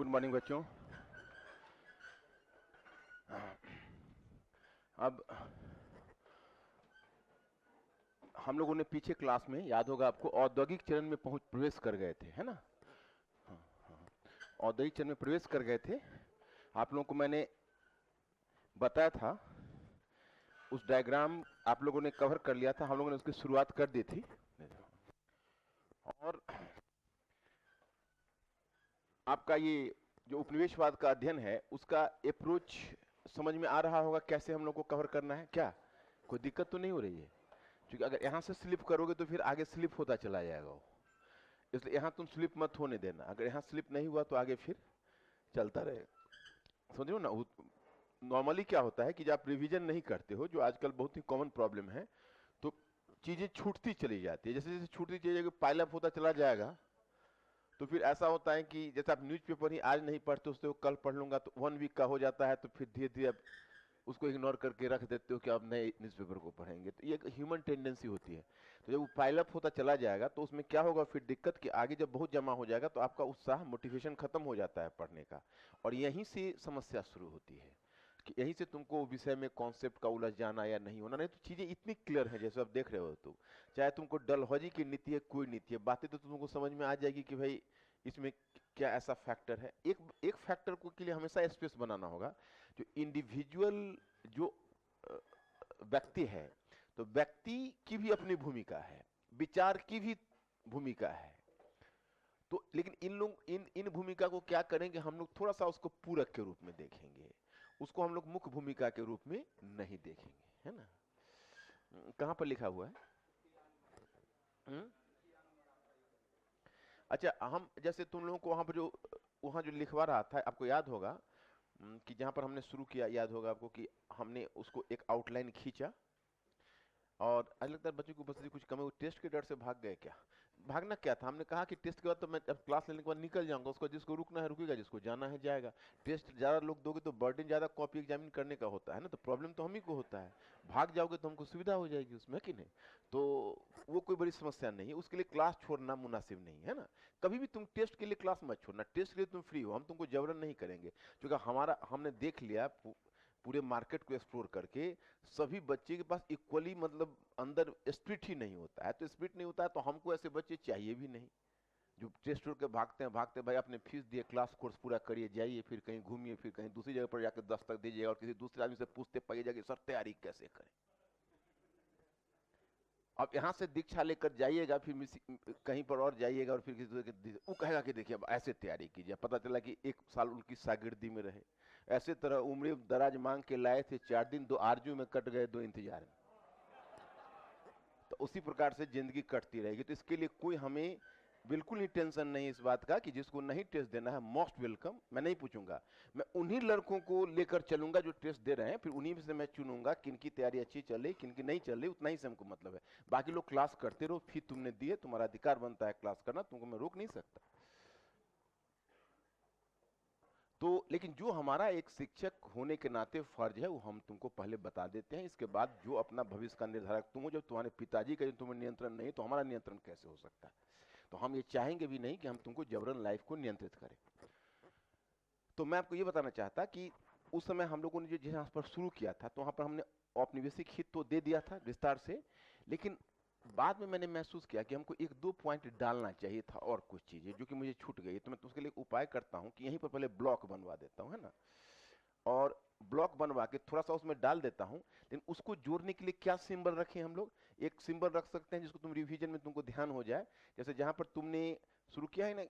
Good morning बच्चों। अब हम लोगों ने पीछे क्लास में, याद होगा आपको, औद्योगिक चरण में प्रवेश कर गए थे, है ना। हाँ, हाँ। औद्योगिक चरण में प्रवेश कर गए थे। आप लोगों को मैंने बताया था, उस डायग्राम आप लोगों ने कवर कर लिया था, हम लोगों ने उसकी शुरुआत कर दी थी। और आपका ये जो उपनिवेशवाद का अध्ययन है, उसका अप्रोच समझ में आ रहा होगा, कैसे हम लोग को कवर करना है। क्या कोई दिक्कत तो नहीं हो रही है? क्योंकि अगर यहां से स्लिप करोगे तो फिर आगे स्लिप होता चला जाएगा वो, इसलिए यहां तुम स्लिप मत होने देना। अगर यहां स्लिप नहीं हुआ तो आगे फिर चलता रहेगा। समझ रहे हो ना। नॉर्मली क्या होता है कि जब आप रिवीजन नहीं करते हो, जो आजकल बहुत ही कॉमन प्रॉब्लम है, तो चीजें छूटती चली जाती है। जैसे जैसे छूटती चली जाएगी, पाइल अप होता चला जाएगा, तो फिर ऐसा होता है कि जैसे आप न्यूज़पेपर ही आज नहीं पढ़ते, उससे कल पढ़ लूंगा, तो 1 वीक का हो जाता है, तो फिर धीरे धीरे अब उसको इग्नोर करके रख देते हो कि अब नए न्यूज़पेपर को पढ़ेंगे। तो ये एक ह्यूमन टेंडेंसी होती है। तो जब वो पाइल अप होता चला जाएगा, तो उसमें क्या होगा फिर दिक्कत, कि आगे जब बहुत जमा हो जाएगा, तो आपका उत्साह, मोटिवेशन खत्म हो जाता है पढ़ने का। और यहीं से समस्या शुरू होती है, कि यहीं से तुमको विषय में कॉन्सेप्ट का उलझ जाना या नहीं होना। नहीं तो चीजें इतनी क्लियर है, जैसे आप देख रहे हो, तो चाहे तुमको डलहौजी की नीति है, कोई नीति है, बातें तो तुमको समझ में आ जाएगी कि भाई इसमें क्या ऐसा फैक्टर है। एक एक फैक्टर को के लिए हमेशा स्पेस बनाना होगा। जो इंडिविजुअल, जो व्यक्ति है, तो व्यक्ति की भी अपनी भूमिका है, विचार की भी भूमिका है। तो लेकिन इन लोग इन भूमिका को क्या करेंगे, हम लोग थोड़ा सा उसको पूरक के रूप में देखेंगे, उसको हम लोग मुख्य भूमिका के रूप में नहीं देखेंगे, है ना। कहां पर लिखा हुआ है? अच्छा, हम जैसे तुम लोगों को वहां जो लिखवा रहा था, आपको याद होगा कि जहां पर हमने शुरू किया, याद होगा आपको कि हमने उसको एक आउटलाइन खींचा, और आज लगता है बच्चों को उपस्थिति कुछ कम है, वो टेस्ट के डर से भाग गए क्या? भागना क्या था, हमने कहा कि टेस्ट के बाद तो मैं अब क्लास लेने के बाद निकल जाऊंगा, उसको जिसको रुकना है रुकेगा, जिसको जाना है जाएगा। टेस्ट ज्यादा लोग दोगे तो बर्डन ज्यादा कॉपी एग्जामिन करने का होता है ना, तो प्रॉब्लम तो हम ही को होता है। भाग जाओगे तो हमको सुविधा हो जाएगी उसमें, कि नहीं? तो वो कोई बड़ी समस्या नहीं है, उसके लिए क्लास छोड़ना मुनासिब नहीं है ना। कभी भी तुम टेस्ट के लिए क्लास मत छोड़ना, टेस्ट के लिए तुम फ्री हो, हम तुमको जबरन नहीं करेंगे। क्योंकि हमने देख लिया पूरे मार्केट को एक्सप्लोर करके, सभी बच्चे के पास इक्वली, मतलब अंदर स्पिरिट ही नहीं होता है। तो स्पिरिट नहीं होता है तो हमको ऐसे बच्चे चाहिए भी नहीं, जो टेस्ट छोड़ के भागते हैं। भाई आपने फीस दिए, क्लास कोर्स पूरा करिए, जाइए, फिर कहीं घूमिए, फिर कहीं दूसरी जगह पर जाकर दस्तक दीजिए, और किसी दूसरे आदमी से पूछते पाइएगा कि सर तैयारी कैसे करें। अब यहाँ से दीक्षा लेकर जाइएगा, फिर कहीं पर और जाइएगा, और फिर किसी दूसरे के वो कहेगा कि देखिए अब ऐसे तैयारी कीजिए। पता चला कि 1 साल उनकी शागिर्दी में रहे। ऐसे तरह उम्र दराज मांग के लाए थे 4 दिन, 2 आरजू में कट गए, 2 इंतजार में। तो उसी प्रकार से जिंदगी कटती रहेगी। तो इसके लिए कोई हमें बिल्कुल ही टेंशन नहीं इस बात का कि जिसको नहीं टेस्ट देना है, मोस्ट वेलकम। मैं नहीं पूछूंगा, मैं उन्हीं लड़कों को लेकर चलूंगा जो टेस्ट दे रहे हैं, फिर उन्हीं में से मैं चुनूंगा किनकी तैयारी अच्छी चल रही, किनकी नहीं चल रही, उतना ही से हमको मतलब है। बाकी लोग क्लास करते रहो, फी तुमने दी है, तुम्हारा अधिकार बनता है क्लास करना, तुमको मैं रोक नहीं सकता। तो लेकिन जो हमारा एक शिक्षक होने के नाते फर्ज है, वो हम तुमको पहले बता देते हैं। इसके बाद जो अपना भविष्य का निर्धारक तुम हो, जब तुम्हारे पिताजी का जो तुम्हें नियंत्रण नहीं, तो हमारा नियंत्रण कैसे हो सकता है? तो हम ये चाहेंगे भी नहीं कि हम तुमको जबरन लाइफ को नियंत्रित करें। तो मैं आपको ये बताना चाहता कि उस समय हम लोगों ने जो जहां पर शुरू किया था, तो वहां पर हमने औपनिवेशिक हित तो दे दिया था विस्तार से, लेकिन बाद में मैंने महसूस किया कि हमको 1-2 पॉइंट डालना चाहिए था, और कुछ चीजें जो कि मुझे छूट गई। तो मैं उसके लिए उपाय करता हूं कि यहीं पर पहले ब्लॉक बनवा देता हूं, है ना, और ब्लॉक बनवा के थोड़ा सा उसमें डाल देता हूं। लेकिन उसको जोड़ने के लिए क्या सिंबल रखें हम लोग? एक सिंबल रख सकते हैं जिसको तुम रिवीजन में तुमको ध्यान हो जाए। जैसे जहां पर तुमने शुरू किया है ना,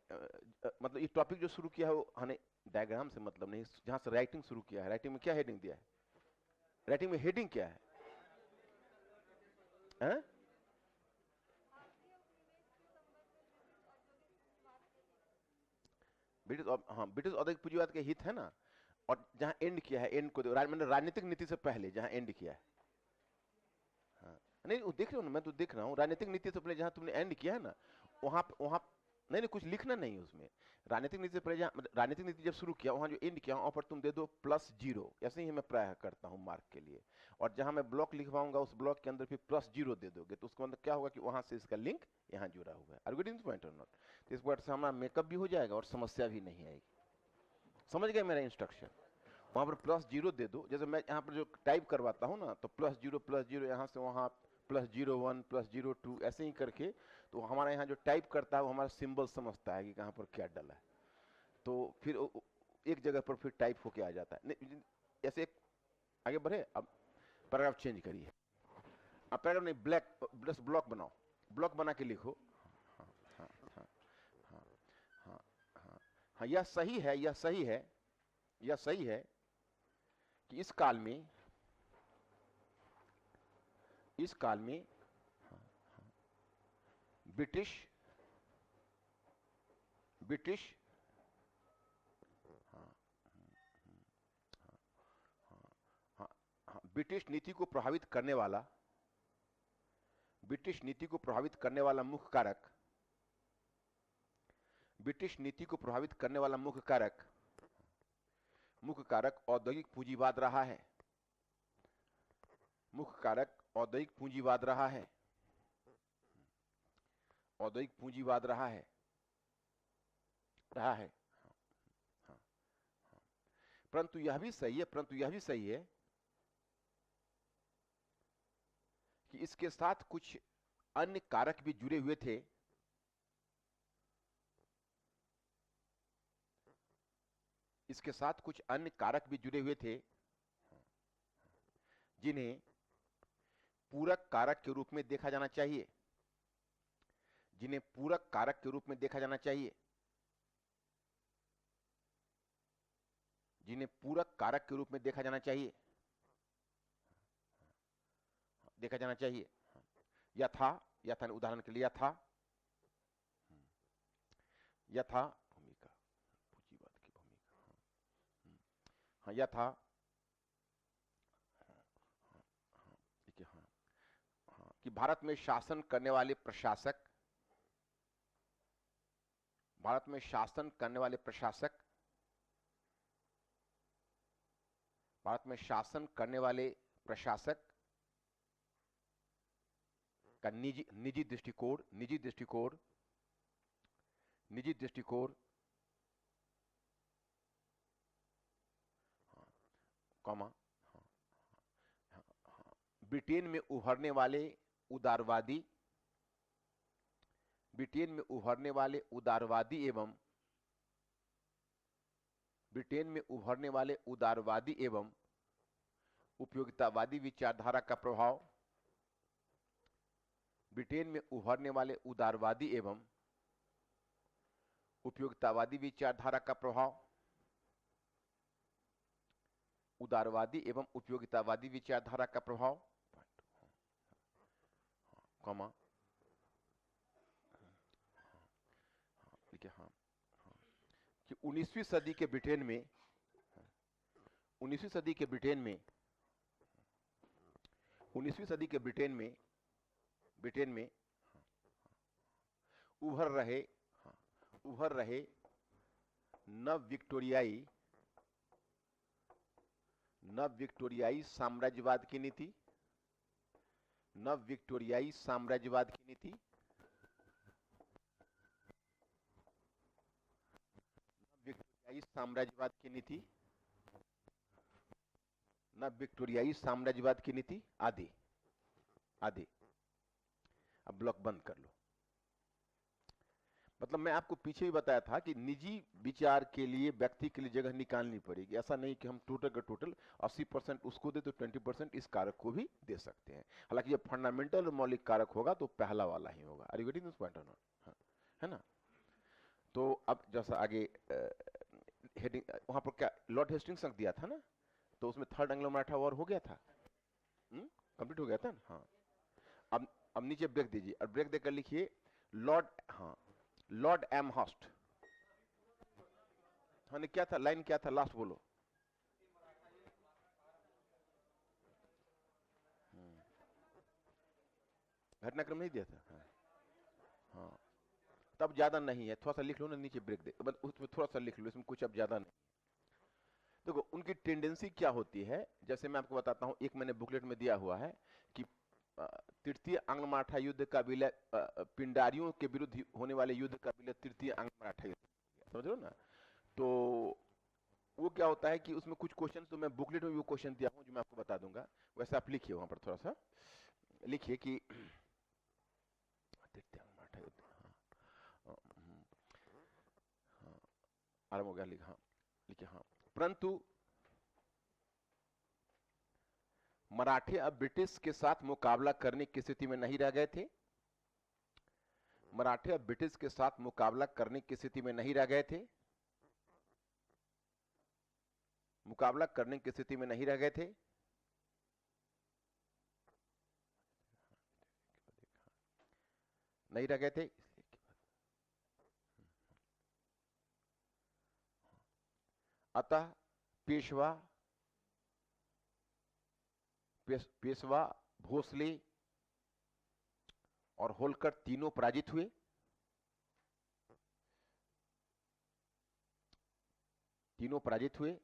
मतलब ये टॉपिक जो शुरू किया है, वो हमें डायग्राम से मतलब नहीं, जहां से राइटिंग शुरू किया है, राइटिंग में क्या हेडिंग दिया है? राइटिंग में हेडिंग क्या है? हाँ? ब्रिटिश, हाँ, ब्रिटिश औद्योगिक पूंजीवाद के हित है ना। और जहां एंड किया है, एंड को मैंने राजनीतिक नीति से पहले जहां एंड किया है, हाँ, नहीं वो देख रहे हो ना, मैं तो देख रहा हूँ, राजनीतिक नीति से पहले जहां तुमने एंड किया है ना, वहां नहीं नहीं, कुछ लिखना नहीं उसमें। राजनीतिक नीति से पहले जहां, राजनीतिक नीति जब शुरू किया, वहां जो एंड किया, वहां पर तुम दे दो +0। ऐसे ही मैं प्रायः करता हूं मार्क के लिए। और जहां मैं ब्लॉक लिखवाऊंगा, उस ब्लॉक के अंदर फिर +0 दे दोगे, तो उसके अंदर क्या होगा कि वहां से इसका लिंक यहाँ जुड़ा हुआ है। Are you getting the point और नॉट? तो इस बार से हमारा मेकअप भी हो जाएगा और समस्या भी नहीं आएगी। समझ गए मेरा इंस्ट्रक्शन? वहां पर +0 दे दो, जैसे मैं यहाँ पर जो टाइप करवाता हूँ ना, तो +0 यहाँ से वहाँ +01 +02 ऐसे ही करके, तो हमारा यहाँ जो टाइप करता है वो हमारा सिंबल समझता है कि कहाँ पर क्या डाला है, तो फिर एक जगह पर फिर टाइप होके आ जाता है। ऐसे आगे बढ़े, अब पैराग्राफ चेंज करिए। अब पैराग्राफ नहीं, ब्लॉक बनाओ, ब्लॉक बना के लिखो। हाँ हाँ हाँ हाँ हाँ हाँ हाँ, यह सही है, यह सही है, यह सही है कि इस काल में ब्रिटिश हाँ हाँ हाँ, ब्रिटिश नीति को प्रभावित करने वाला मुख्य कारक, ब्रिटिश नीति को प्रभावित करने वाला मुख्य कारक औद्योगिक पूंजीवाद रहा है। मुख्य कारक औद्योगिक पूंजीवाद रहा है, औद्योगिक पूंजीवाद रहा है। हाँ, हाँ, हाँ। परंतु यह भी सही है कि इसके साथ कुछ अन्य कारक भी जुड़े हुए थे, इसके साथ कुछ अन्य कारक भी जुड़े हुए थे जिन्हें पूरक कारक के रूप में देखा जाना चाहिए, जिन्हें पूरक कारक के रूप में देखा जाना चाहिए, जिन्हें पूरक कारक के रूप में देखा जाना चाहिए, यथा उदाहरण के लिए यथा भूमिका, पूंजीवाद की भूमिका, हाँ यथा, ठीक है, हाँ कि भारत में शासन करने वाले प्रशासक, का निजी दृष्टिकोण कॉमा ब्रिटेन में उभरने वाले उदारवादी एवं उपयोगितावादी विचारधारा का प्रभाव, ब्रिटेन में उभरने वाले उदारवादी एवं उपयोगितावादी विचारधारा का प्रभाव, कॉमा ठीक है, हाँ कि 19वीं सदी के ब्रिटेन में उभर रहे नव विक्टोरियाई साम्राज्यवाद की नीति, आदि। अब ब्लॉक बंद कर लो। मतलब मैं आपको पीछे भी बताया था कि निजी विचार के लिए व्यक्ति के लिए जगह निकालनी पड़ेगी। ऐसा नहीं कि हम टोटल का टोटल 80% उसको दे तो 20% इस कारक को भी दे सकते हैं। हालांकि जब फंडामेंटल मौलिक कारक होगा तो पहला वाला ही होगा। Are you getting this point और नॉट? है ना? तो अब जैसा आगे हेडिंग वहां पर क्या लॉर्ड हेस्टिंग्स रख दिया था ना, तो उसमें थर्ड एंग्लो मराठा वॉर हो गया था, कंप्लीट हो गया था ना। हाँ, अब नीचे ब्रेक दीजिए और ब्रेक देकर लिखिए लॉर्ड एमहर्स्ट। हाँ, क्या था लाइन, क्या था लास्ट बोलो। घटनाक्रम नहीं दिया था। हाँ, तब ज्यादा नहीं है, थोड़ा सा लिख लो ना नीचे ब्रेक दे, बस उसमें थोड़ा सा लिख लो, इसमें कुछ अब ज्यादा नहीं। देखो उनकी टेंडेंसी क्या होती है, जैसे मैं आपको बताता हूं, एक मैंने बुकलेट में दिया हुआ है कि तृतीय आंग्ल मराठा युद्ध का विलय पिंडारियों के विरुद्ध होने वाले युद्ध का विलय तृतीय आंग्ल मराठा युद्ध, समझ लो ना। तो वो क्या होता है कि उसमें कुछ क्वेश्चन, तो मैं बुकलेट में भी वो क्वेश्चन दिया हूं जो मैं आपको बता दूंगा, वैसे आप लिखिए वहां पर, थोड़ा सा लिखिए कि देखते हैं हाँ, हाँ, आराम हो गया, लिखा, हाँ लिखिए, हाँ। परंतु मराठे अब ब्रिटिश के साथ मुकाबला करने की स्थिति में नहीं रह गए थे। मराठे अब ब्रिटिश के साथ मुकाबला करने की स्थिति में नहीं रह गए थे। मुकाबला करने की स्थिति में नहीं रह गए थे। नहीं रह गए थे। अतः पेशवा पेशवा, भोसले और होलकर तीनों पराजित हुए। तीनों पराजित हुए।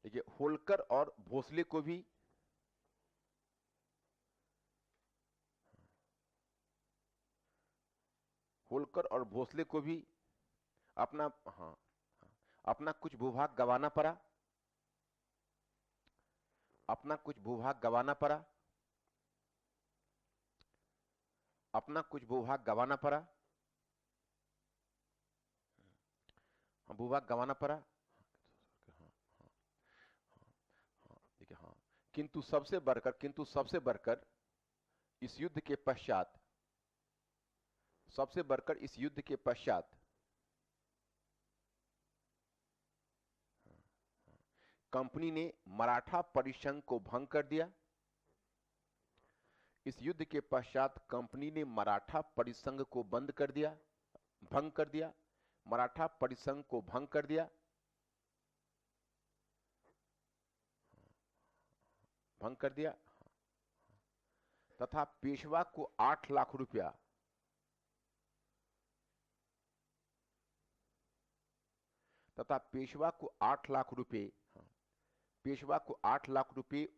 देखिए, होलकर और भोसले को भी अपना, हाँ, अपना कुछ भूभाग गंवाना पड़ा। अपना कुछ भूभाग गंवाना पड़ा। अपना कुछ भूभाग गंवाना पड़ा। भूभाग गंवाना पड़ा। देखिए, हाँ, किंतु सबसे बढ़कर इस युद्ध के पश्चात, सबसे बढ़कर इस युद्ध के पश्चात कंपनी ने मराठा परिसंघ को भंग कर दिया। इस युद्ध के पश्चात कंपनी ने मराठा परिसंघ को भंग कर दिया। मराठा परिसंघ को भंग कर दिया। भंग कर दिया तथा पेशवा को 8 लाख रुपया, पेशवा को 8 लाख रुपए, पेशवा को 8 लाख रुपए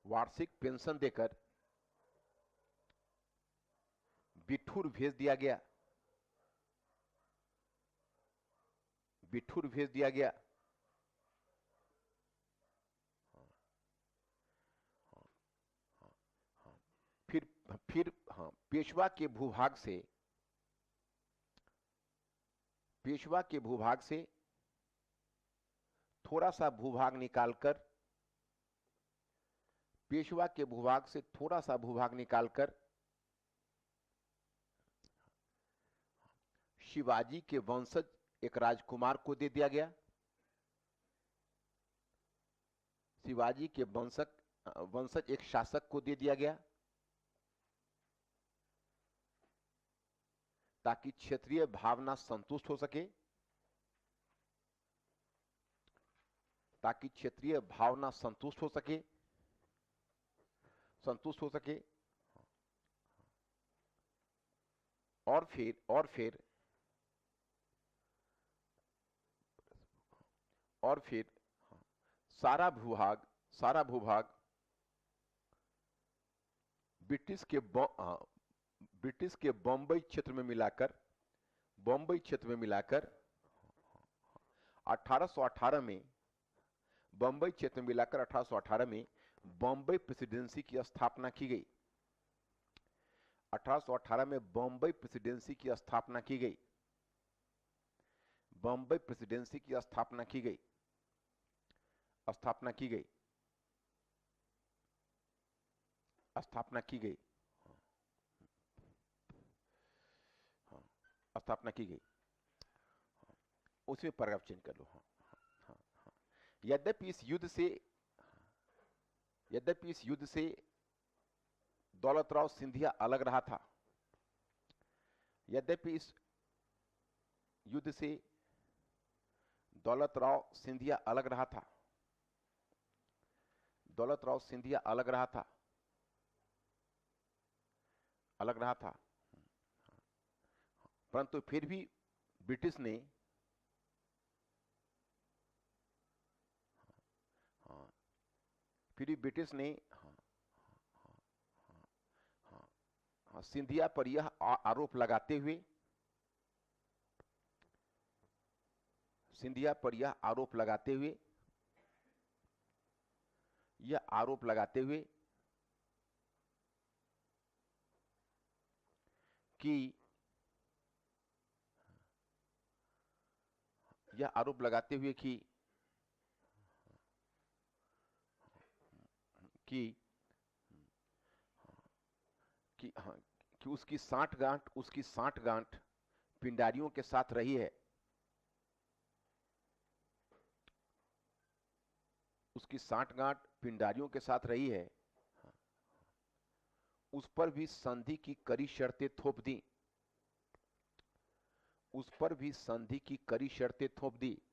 वार्षिक पेंशन देकर बिठूर भेज दिया गया। बिठूर भेज दिया गया। फिर हाँ, पेशवा के भूभाग से थोड़ा सा भूभाग निकालकर, पेशवा के भूभाग से थोड़ा सा भूभाग निकालकर शिवाजी के वंशज एक राजकुमार को दे दिया गया। शिवाजी के वंशज एक शासक को दे दिया गया, ताकि क्षेत्रीय भावना संतुष्ट हो सके। ताकि क्षेत्रीय भावना संतुष्ट हो सके। संतुष्ट हो सके। और फिर सारा भूभाग ब्रिटिश के बॉम्बई क्षेत्र में मिलाकर 1818 में, बॉम्बई क्षेत्र में मिलाकर 1818 में बॉम्बई प्रेसिडेंसी की स्थापना की गई। 1818 में बॉम्बई प्रेसिडेंसी की स्थापना की गई। बॉम्बई प्रेसिडेंसी की स्थापना की गई। स्थापना की गई। स्थापना की गई। स्थापना की गई। उसमें पैराग्राफ चेंज कर लो। हाँ, हाँ, हाँ। यद्यपि इस युद्ध से दौलतराव सिंधिया अलग रहा था। यद्यपि इस युद्ध से दौलतराव सिंधिया अलग रहा था। दौलतराव सिंधिया अलग रहा था। अलग रहा था। परंतु फिर भी ब्रिटिश ने फिर भी ब्रिटिश ने सिंधिया पर यह आरोप लगाते हुए, सिंधिया पर यह आरोप लगाते हुए, यह आरोप लगाते हुए कि यह आरोप लगाते हुए कि हाँ, कि उसकी सांठगांठ पिंडारियों के साथ रही है, उसकी सांठगांठ पिंडारियों के साथ रही है, उस पर भी संधि की कड़ी शर्तें थोप दी, उस पर भी संधि की कड़ी शर्तें थोप दी,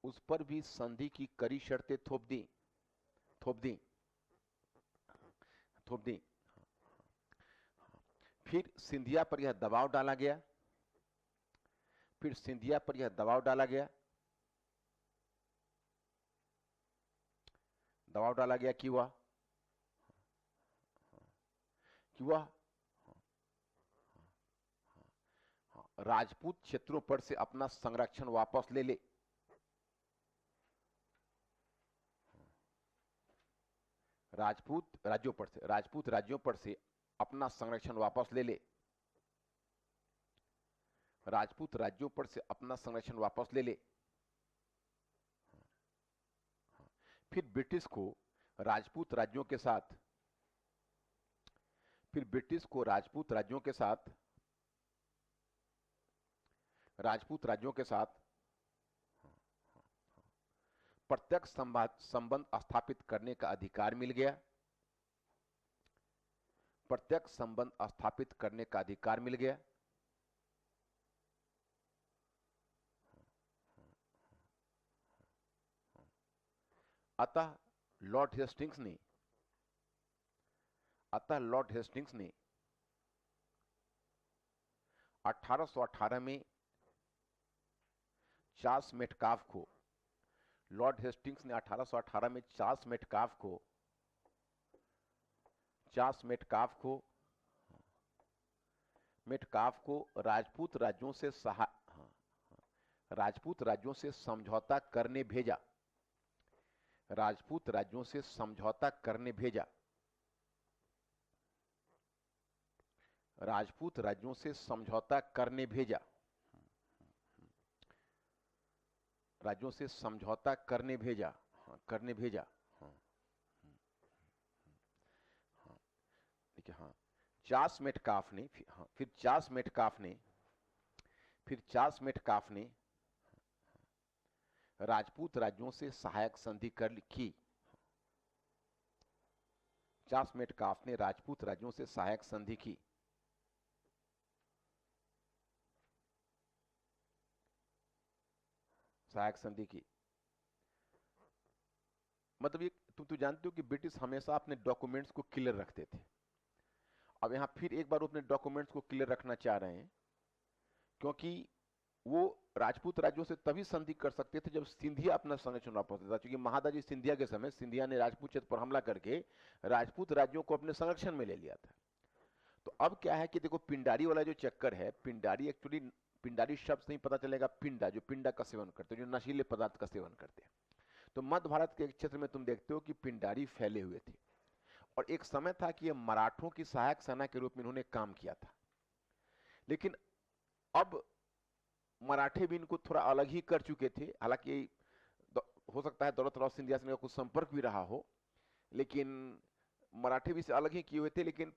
उस पर भी संधि की कड़ी शर्तें थोप दी, थोप दी, थोप दी। फिर सिंधिया पर यह दबाव डाला गया, फिर सिंधिया पर यह दबाव डाला गया, दबाव डाला गया कि वह राजपूत क्षेत्रों पर से अपना संरक्षण वापस ले ले, राजपूत राज्यों पर से अपना संरक्षण वापस ले ले, राजपूत राज्यों पर से अपना संरक्षण वापस ले ले। फिर ब्रिटिश को राजपूत राज्यों के साथ, फिर ब्रिटिश को राजपूत राज्यों के साथ, राजपूत राज्यों के साथ प्रत्यक्ष संबंध स्थापित करने का अधिकार मिल गया, प्रत्यक्ष संबंध स्थापित करने का अधिकार मिल गया। अतः लॉर्ड हेस्टिंग्स ने 1818 में चार्ल्स मेटकाफ को, लॉर्ड हेस्टिंग्स ने 1818 में चार्ल्स मेटकाफ को राजपूत राज्यों से समझौता करने भेजा, राजपूत राज्यों से समझौता करने भेजा, राजपूत राज्यों से समझौता करने भेजा, राज्यों से समझौता करने भेजा, करने भेजा। देखिए, चार्ल्स मेटकाफ ने राजपूत राज्यों से सहायक संधि की, चार्ल्स मेटकाफ ने राजपूत राज्यों से सहायक संधि की। सहायक संधि की मतलब ये तुम तो जानते हो कि ब्रिटिश हमेशा अपने डॉक्यूमेंट्स को क्लियर रखते थे। अब यहां फिर एक बार अपने डॉक्यूमेंट्स को क्लियर रखना चाह रहे हैं, क्योंकि वो राजपूत राज्यों से तभी संधि कर सकते थे जब सिंधिया अपना संरक्षण वापस देता, क्योंकि महादाजी सिंधिया के समय सिंधिया ने राजपूत क्षेत्र पर हमला करके राजपूत राज्यों को अपने संरक्षण में ले लिया था। तो अब क्या है कि देखो, पिंडारी वाला जो चक्कर है, पिंडारी एक्चुअली, पिंडारी शब्द से ही पता चलेगा पिंडा, जो पिंडा का सेवन करते हैं, जो नशीले पदार्थ का सेवन करते हैं। तो मध्य भारत के क्षेत्र में तुम देखते हो कि पिंडारी फैले हुए थे, और एक समय था कि ये मराठों की सहायक सेना के रूप में इन्होंने काम किया था। लेकिन अब मराठे भी इनको थोड़ा अलग ही कर चुके थे। हालांकि हो सकता है दौलत राव सिंधिया से कुछ संपर्क भी रहा हो, लेकिन मराठे भी से अलग ही किए हुए थे। लेकिन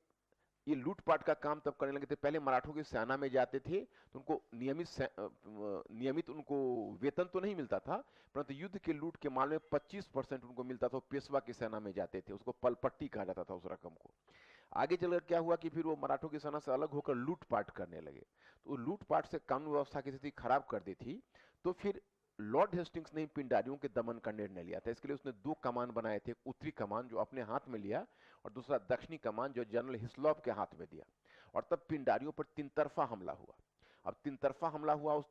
ये लूटपाट का काम तब करने लगे थे। पहले मराठों की सेना में जाते थे तो उनको नियमित उनको वेतन तो नहीं मिलता था, परंतु युद्ध के लूट के माल में 25% उनको मिलता था। पेशवा की सेना में जाते थे, उसको पलपट्टी कहा जाता था उस रकम को। आगे चलकर क्या हुआ कि फिर वो मराठों की सेना से अलग होकर लूटपाट करने लगे, तो लूटपाट से कानून व्यवस्था की स्थिति खराब कर दी थी। तो फिर लॉर्ड हेस्टिंग्स ने पिंडारियों के दमन का निर्णय लिया था। इसके लिए उसने 2 कमान बनाए थे, उत्तरी कमान जो अपने हाथ में लिया, और दूसरा दक्षिणी कमान जो जनरल हिस्लॉप के हाथ में दिया। और तब पिंडारियों पर 3 तरफा हमला हुआ। अब 3 तरफा हमला हुआ, उस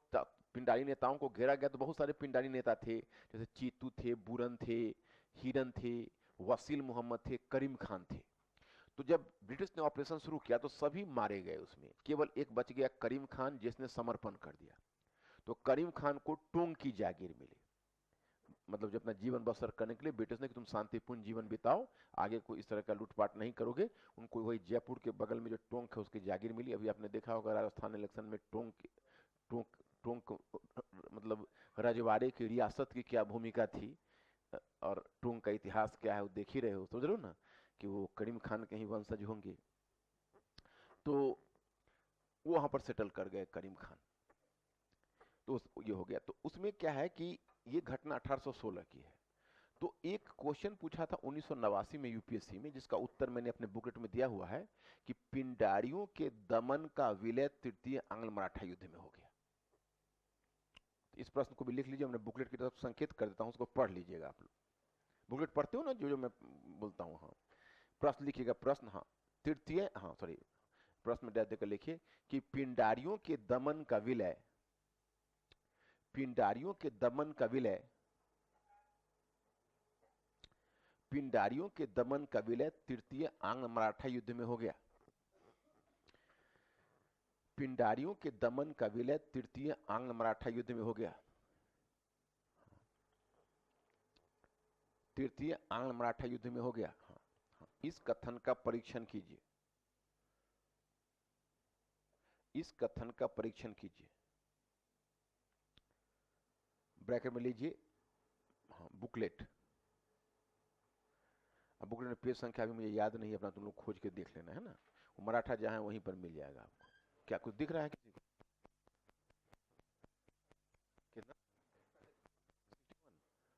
पिंडारी नेताओं को घेरा गया। तो बहुत सारे पिंडारी नेता थे, जैसे चीतू थे, बुरन थे, हिरन थे, वसील मोहम्मद थे, करीम खान थे। तो जब ब्रिटिश ने ऑपरेशन शुरू किया तो सभी मारे गए, उसमें केवल एक बच गया, करीम खान, जिसने समर्पण कर दिया। तो करीम खान को टोंग की जागीर मिली, मतलब जो अपना जीवन बसर करने के लिए ब्रिटिश ने कि तुम शांतिपूर्ण जीवन बिताओ, आगे कोई इस तरह का लूटपाट नहीं करोगे। उनको वही जयपुर के बगल में जो टोंक है उसकी जागीर मिली। अभी आपने देखा होगा राजस्थान इलेक्शन में टोंक टोंक टोंक मतलब रजवाड़े की रियासत की क्या भूमिका थी और टोंक का इतिहास क्या है वो देख ही रहे हो, समझ रहे हो ना कि वो करीम खान के ही वंशज होंगे। तो वो वहां पर सेटल कर गए करीम खान। तो ये हो गया। तो उसमें क्या है कि ये घटना 1816 की है। तो एक क्वेश्चन पूछा था 1989 में यूपीएससी में, जिसका उत्तर मैंने अपने बुकलेट में दिया हुआ है कि पिंडारियों के दमन का विलय तृतीय आंग्ल मराठा युद्ध में हो गया। तो इस प्रश्न को भी लिख लीजिए, मैं बुकलेट की तरफ संकेत कर देता हूं, उसको पढ़ लीजिएगा आप लोग। बुकलेट पढ़ते हो ना, जो जो मैं बोलता हूं। हाँ, प्रश्न लिखिएगा, प्रश्न, हाँ तृतीय, हाँ सॉरी, प्रश्न में देकर लिखिए कि पिंडारियों के दमन का विलय, पिंडारियों के दमन का विलय, पिंडारियों के दमन का विलय तृतीय आंग्ल मराठा युद्ध में हो गया। पिंडारियों के दमन का विलय तृतीय आंग्ल मराठा युद्ध में हो गया। तृतीय आंग्ल मराठा युद्ध में हो गया। हाँ, हाँ, इस कथन का परीक्षण कीजिए, इस कथन का परीक्षण कीजिए, ब्रैकेट में लीजिए, हाँ बुकलेट। अब बुकलेट में पेज संख्या भी मुझे याद नहीं है, अपना तुम लोग खोज के देख लेना है ना, वो मराठा जहां है वहीं पर मिल जाएगा आपको। क्या कुछ दिख रहा है किसी को? कितना?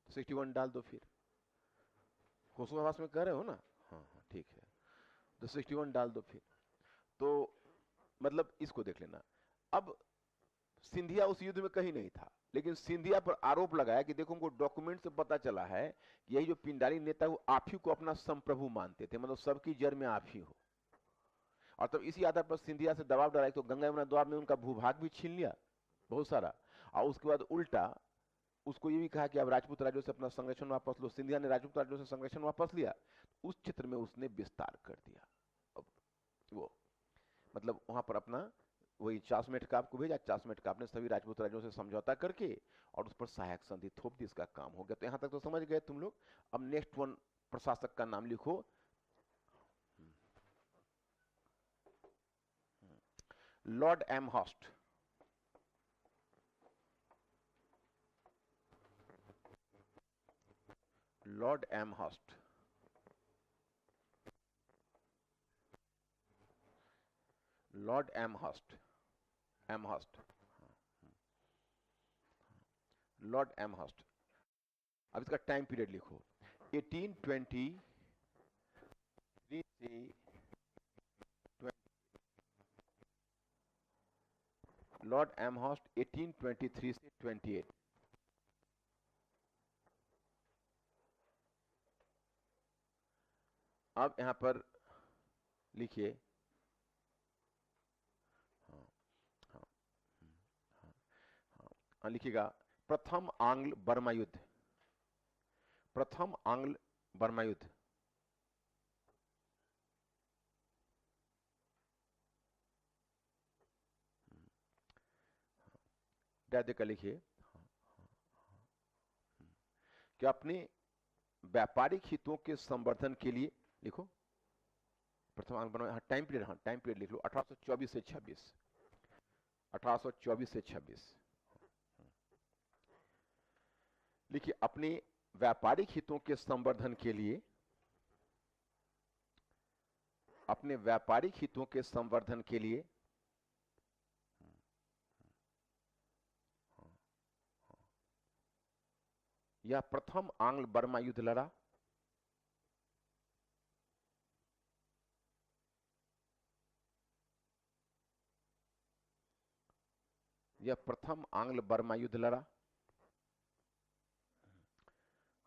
61 डाल दो फिर, होशोहवास में कह रहे हो ना? हाँ हाँ ठीक है, तो 61 डाल दो फिर। तो मतलब इसको देख लेना। अब सिंधिया उस युद्ध में कहीं नहीं था, लेकिन सिंधिया पर आरोप लगाया कि देखो हमको डॉक्यूमेंट से पता चला है कि यही जो पिंडारी नेता वो आप ही को अपना संप्रभु मानते थे, मतलब सबकी जड़ में आप ही हो। और तब इसी आधार पर सिंधिया से दबाव डाला, तो गंगा यमुना द्वार में उनका भूभाग भी छीन लिया बहुत सारा, और उसके बाद उल्टा उसको ये भी कहा कि अब राजपूत राज्यों से अपना संरक्षण वापस लो। सिंधिया ने राजपूत राज्यों से संरक्षण वापस लिया, उस क्षेत्र में उसने विस्तार कर दिया। अब वो मतलब वहां पर अपना वही चासमेट का आपको भेजा, चासमेट का आपने सभी राजपूत राज्यों से समझौता करके और उस पर सहायक संधि थोप दी, इसका काम हो गया। तो यहां तक तो समझ गए तुम लोग। अब नेक्स्ट वन प्रशासक का नाम लिखो, Lord Amherst. Lord Amherst, Lord Amherst, Amherst, Lord Amherst. अब इसका टाइम पीरियड लिखो, 1823 से 20, लॉर्ड एमहर्स्ट 1823 से 28। अब यहां पर लिखिए, हाँ हाँ हाँ हाँ, लिखिएगा प्रथम आंग्ल बर्मा युद्ध, प्रथम आंग्ल बर्मा युद्ध। देकर लिखिए कि अपने व्यापारिक हितों के संवर्धन के लिए, लिखो प्रथम आंग्ल बर्मा, हाँ टाइम पीरियड, हाँ टाइम पीरियड लिख लो, 1824 से 26, 1824 से 26। लिखिए अपने व्यापारिक हितों के संवर्धन के लिए, अपने व्यापारिक हितों के संवर्धन के लिए यह प्रथम आंग्ल बर्मा युद्ध लड़ा। यह प्रथम आंग्ल बर्मा युद्ध लड़ा,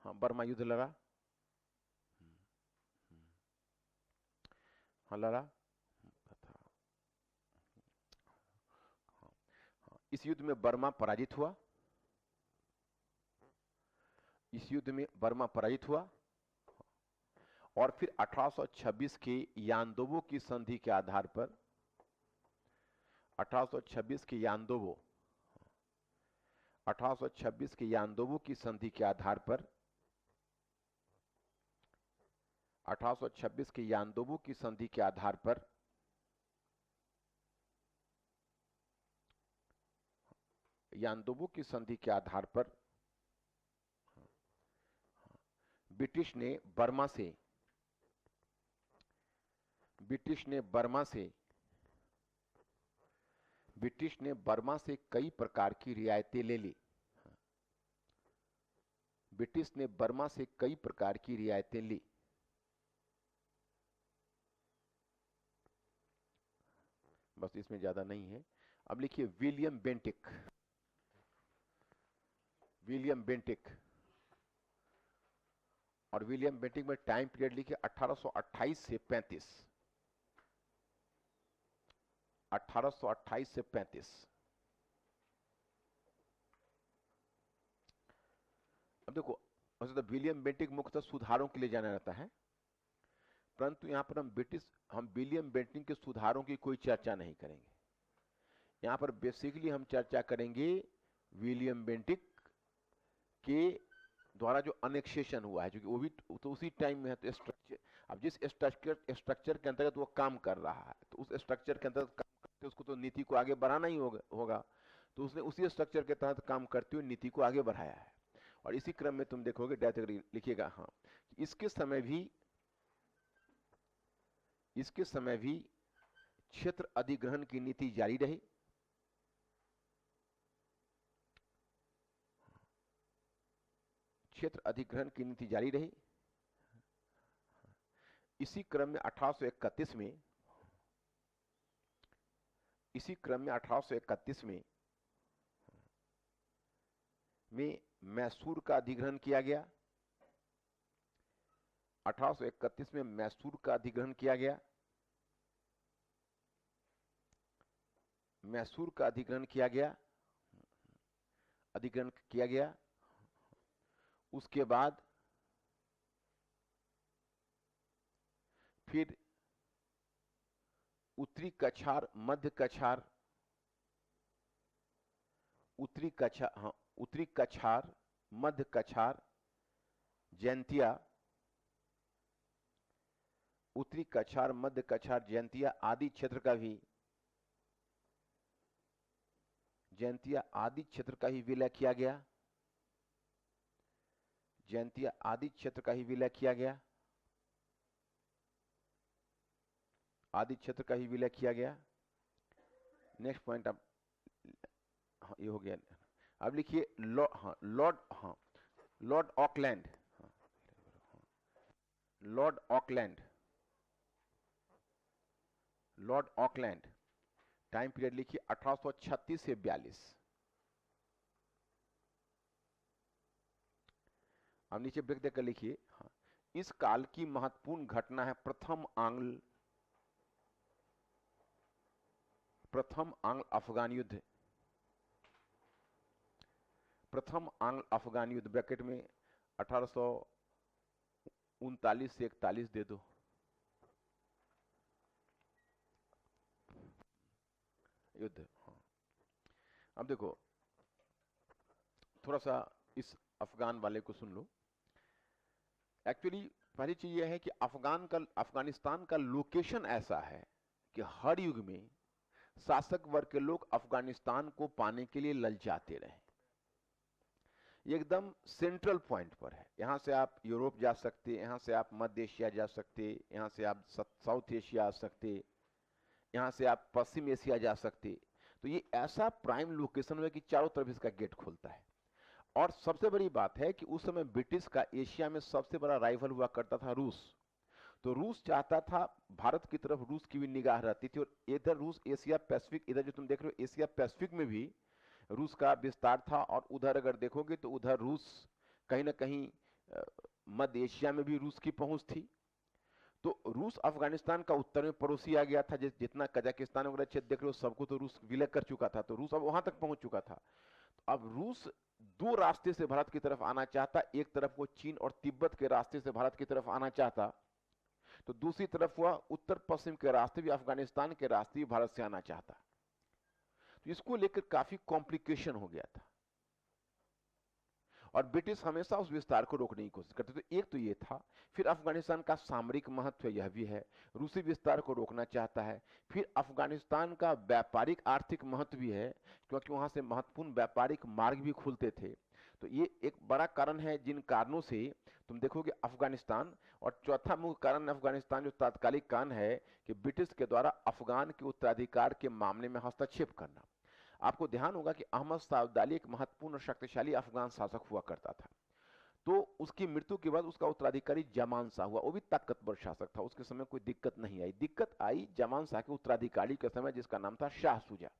हाँ बर्मा युद्ध लड़ा, हाँ लड़ा। इस युद्ध में बर्मा पराजित हुआ, इस युद्ध में बर्मा पराजित हुआ। और फिर 1826 के यानदोबो की संधि के आधार पर 1826 के यानदोबो 1826 के यानदोबो की संधि के आधार पर 1826 के यानदोबो की संधि के आधार पर यानदोबो की संधि के आधार पर ब्रिटिश ने बर्मा से ब्रिटिश ने बर्मा से कई प्रकार की रियायतें ले ली। ब्रिटिश ने बर्मा से कई प्रकार की रियायतें ली। बस इसमें ज्यादा नहीं है। अब लिखिए विलियम बेंटिक और विलियम बेंटिक में टाइम पीरियड लिखिए 1828 से 35। 1828 से 35। अब देखो, वैसे तो विलियम बेंटिक मुख्यतः सुधारों के लिए जाना जाता है, परंतु यहां पर हम विलियम बेंटिक के सुधारों की कोई चर्चा नहीं करेंगे। यहां पर बेसिकली हम चर्चा करेंगे विलियम बेंटिक के द्वारा जो अनेक्सेशन हुआ है, क्योंकि वो भी तो उसी टाइम में है। तो स्ट्रक्चर, अब जिस स्ट्रक्चर के अंतर्गत वो काम कर रहा है, तो उस स्ट्रक्चर के अंतर्गत काम करते उसको तो नीति को आगे बढ़ाना ही होगा। तो उसने उसी स्ट्रक्चर के तहत काम करते हुए नीति को आगे बढ़ाया है। और इसी क्रम में तुम देखोगे, लिखिएगा हाँ, इसके समय भी क्षेत्र अधिग्रहण की नीति जारी रही। क्षेत्र अधिग्रहण की नीति जारी रही। इसी क्रम में 1831 में मैसूर का अधिग्रहण किया गया। 1831 में मैसूर का अधिग्रहण किया गया। मैसूर का अधिग्रहण किया गया। उसके बाद फिर उत्तरी कछार, मध्य कछार, उत्तरी कछार, मध्य कछार, जैंतिया, उत्तरी कछार, मध्य कछार, जैंतिया आदि क्षेत्र का ही विलय किया गया। जैंतिया आदि क्षेत्र का ही विलय किया गया। नेक्स्ट पॉइंट, अब ये हो गया। अब लिखिए लॉर्ड ऑकलैंड, टाइम पीरियड लिखिए 1836 से 42। अब नीचे ब्रेक देकर लिखिए, हाँ, इस काल की महत्वपूर्ण घटना है प्रथम आंग्ल अफगान युद्ध। ब्रैकेट में 1839 से 41 दे दो। युद्ध, हाँ। अब देखो, थोड़ा सा इस अफगान वाले को सुन लो। एक्चुअली पहली चीज यह है कि अफगानिस्तान का लोकेशन ऐसा है कि हर युग में शासक वर्ग के लोग अफगानिस्तान को पाने के लिए ललचाते रहे। ये एकदम सेंट्रल पॉइंट पर है। यहां से आप यूरोप जा सकते, यहां से आप मध्य एशिया जा सकते, यहां से आप साउथ एशिया आ सकते, यहां से आप पश्चिम एशिया जा सकते। तो ये ऐसा प्राइम लोकेशन है कि चारों तरफ इसका गेट खुलता है। और सबसे बड़ी बात है कि उस समय ब्रिटिश का एशिया में सबसे बड़ा राइवल हुआ करता था रूस। तो रूस चाहता था, भारत की तरफ रूस की भी निगाह रहती थी। और इधर रूस एशिया पैसिफिक, इधर जो तुम देख रहे हो एशिया पैसिफिक में भी रूस का विस्तार था। और उधर अगर देखोगे तो उधर रूस कहीं ना कहीं मध्य एशिया में भी रूस की पहुंच थी। तो रूस अफगानिस्तान का उत्तर में पड़ोसी आ गया था। जितना कजाकिस्तान वगैरह क्षेत्र देख रहे हो, सबको तो रूस विलय कर चुका था। तो रूस अब वहां तक पहुंच चुका था। तो अब रूस दो रास्ते से भारत की तरफ आना चाहता। एक तरफ वो चीन और तिब्बत के रास्ते से भारत की तरफ आना चाहता, तो दूसरी तरफ वह उत्तर पश्चिम के रास्ते भी, अफगानिस्तान के रास्ते भी भारत से आना चाहता। तो इसको लेकर काफी कॉम्प्लिकेशन हो गया था और ब्रिटिश हमेशा उस विस्तार को रोकने की कोशिश करते। तो एक तो ये था, फिर अफगानिस्तान का सामरिक महत्व यह भी है, रूसी विस्तार को रोकना चाहता है। फिर अफगानिस्तान का व्यापारिक आर्थिक महत्व भी है, क्योंकि वहां से महत्वपूर्ण व्यापारिक मार्ग भी खुलते थे। तो ये एक बड़ा कारण है जिन कारणों से तुम देखोगे अफगानिस्तान। और चौथा मुख्य कारण अफगानिस्तान जो तात्कालिक कारण है कि ब्रिटिश के द्वारा अफगान के उत्तराधिकार के मामले में हस्तक्षेप करना। आपको ध्यान होगा कि अहमद शाह अब्दाली एक महत्वपूर्ण और शक्तिशाली अफगान शासक हुआ करता था। तो उसकी मृत्यु के बाद उसका उत्तराधिकारी जमान शाह हुआ, वो भी ताकतवर शासक था, उसके समय कोई दिक्कत नहीं आई। दिक्कत आई जमान शाह के उत्तराधिकारी के समय, जिसका नाम था शाह शुजा।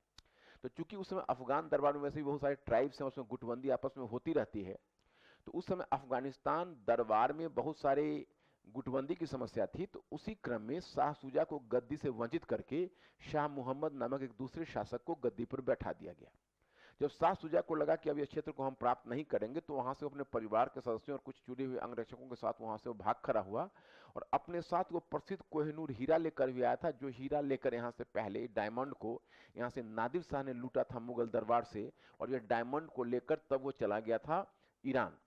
तो चूंकि उस समय अफगान दरबार में वैसे भी बहुत सारे ट्राइब्स हैं, उसमें गुटबंदी आपस में होती रहती है, तो उस समय अफगानिस्तान दरबार में बहुत सारे गुटबंदी की समस्या थी। तो उसी क्रम में शाह शुजा को गद्दी से वंचित करके शाह मुहम्मद नामक एक दूसरे शासक को गद्दी पर बैठा दिया गया। जब शाह शुजा को लगा कि अब इस क्षेत्र को हम प्राप्त नहीं करेंगे, तो वहां से अपने परिवार के सदस्यों और कुछ जुड़े हुए अंगरक्षकों के साथ वहां से वो भाग खड़ा हुआ और अपने साथ वो प्रसिद्ध कोहिनूर हीरा लेकर भी आया था, जो हीरा लेकर यहाँ से पहले डायमंड को यहाँ से नादिर शाह ने लूटा था मुगल दरबार से, और ये डायमंड को लेकर तब वो चला गया था ईरान।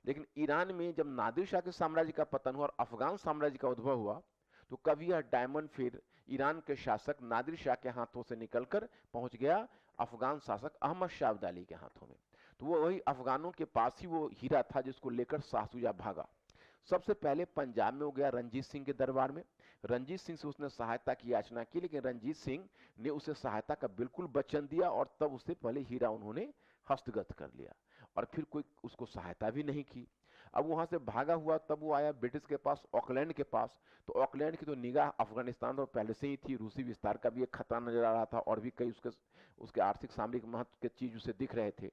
लेकिन ईरान में जब नादिर शाह के साम्राज्य का पतन हुआ और अफगान साम्राज्य का उद्भव हुआ, तो कभी यह डायमंड फिर ईरान के शासक नादिर शाह के हाथों से निकलकर पहुंच गया अफगान शासक अहमद शाह अब्दाली के हाथों में। तो वो वही अफगानों के पास ही वो हीरा था जिसको लेकर शाह शुजा भागा। सबसे पहले पंजाब में हो गया रंजीत सिंह के दरबार में। रंजीत सिंह से उसने सहायता की याचना की, लेकिन रंजीत सिंह ने उसे सहायता का बिल्कुल वचन दिया और तब उससे पहले हीरा उन्होंने हस्तगत कर लिया और फिर कोई उसको सहायता भी नहीं की। अब वहां से भागा हुआ तब वो आया ब्रिटिश के पास, ऑकलैंड के पास। तो ऑकलैंड की तो निगाह अफगानिस्तान पर पहले से ही थी, रूसी विस्तार का भी एक खतरा नजर आ रहा था और भी कई उसके आर्थिक सामरिक महत्व के चीज उसे दिख रहे थे।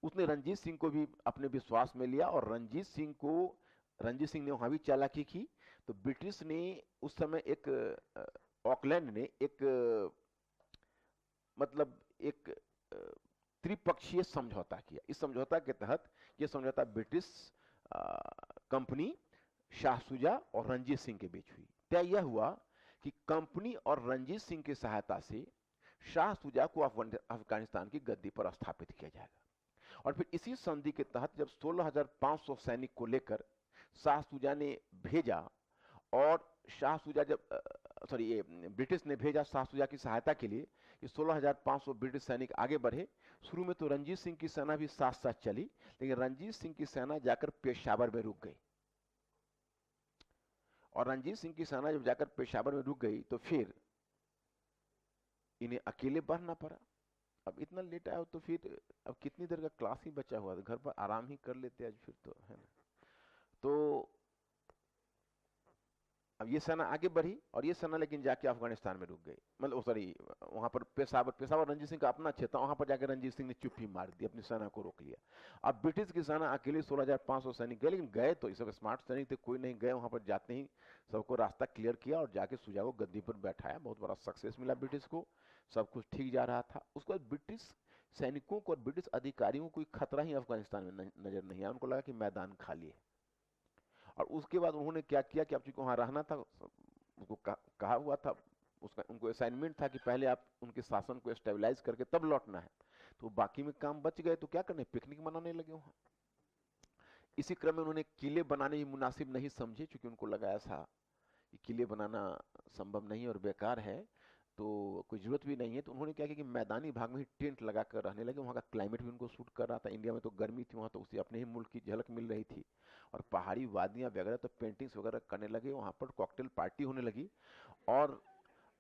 उसने रंजीत सिंह को भी अपने विश्वास में लिया और रंजीत सिंह ने वहां भी चालाकी की। तो ब्रिटिश ने उस समय ऑकलैंड ने मतलब एक त्रिपक्षीय समझौता किया। इस समझौता के तहत यह समझौता ब्रिटिश कंपनी, शाह शुजा और रंजीत सिंह के बीच हुई। तय यह हुआ कि कंपनी और रंजीत सिंह की सहायता से शाह शुजा को अफगानिस्तान की गद्दी पर स्थापित किया जाएगा। और फिर इसी संधि के तहत जब 16,500 सैनिक को लेकर शाह शुजा ने भेजा और ब्रिटिश ने भेजा शाह शुजा की सहायता के लिए, ये 16,500 ब्रिटिश सैनिक आगे बढ़े। शुरू में तो रंजीत सिंह की सेना भी साथ साथ चली, लेकिन रंजीत सिंह की सेना जाकर पेशावर में रुक गई। और रंजीत सिंह की सेना जब जाकर पेशावर में रुक गई तो फिर इन्हें अकेले बढ़ना पड़ा। अब इतना लेट आया तो फिर अब कितनी देर का क्लास ही बचा हुआ था, घर पर आराम ही कर लेते आज फिर, तो है ना। तो अब ये सेना आगे बढ़ी और ये सेना लेकिन जाके अफगानिस्तान में रुक गई, मतलब वहां पर पेशावर रंजीत सिंह का अपना क्षेत्र, वहां पर जाकर रंजीत सिंह ने चुप्पी मार दी, अपनी सेना को रोक लिया। अब ब्रिटिश की सेना अकेले 16,500 सैनिक गए, लेकिन गए तो सब स्मार्ट सैनिक थे, कोई नहीं गए वहां पर। जाते ही सबको रास्ता क्लियर किया और जाके शुजा को गद्दी पर बैठाया। बहुत बड़ा सक्सेस मिला ब्रिटिश को, सब कुछ ठीक जा रहा था। उसके बाद ब्रिटिश सैनिकों को और ब्रिटिश अधिकारियों को कोई खतरा ही अफगानिस्तान में नजर नहीं आया। उनको लगा कि मैदान खाली है। और उसके बाद उन्होंने क्या किया कि अब चूंकि वहां रहना था, उसको कहा हुआ था, उनको असाइनमेंट था कि पहले आप उनके शासन को स्टेबलाइज करके तब लौटना है। तो बाकी में काम बच गए तो क्या करने, पिकनिक मनाने लगे वहां। इसी क्रम में उन्होंने किले बनाने ही मुनासिब नहीं समझे, क्योंकि उनको लगा ऐसा कि किले बनाना संभव नहीं और बेकार है, तो कोई जरूरत भी नहीं है। तो उन्होंने क्या किया कि मैदानी भाग में ही टेंट लगा कर रहने लगे। वहाँ का क्लाइमेट भी उनको सूट कर रहा था, इंडिया में तो गर्मी थी, वहाँ तो उसे अपने ही मुल्क की झलक मिल रही थी। और पहाड़ी वादियाँ वगैरह, तो पेंटिंग्स वगैरह करने लगे। वहाँ पर कॉकटेल पार्टी होने लगी और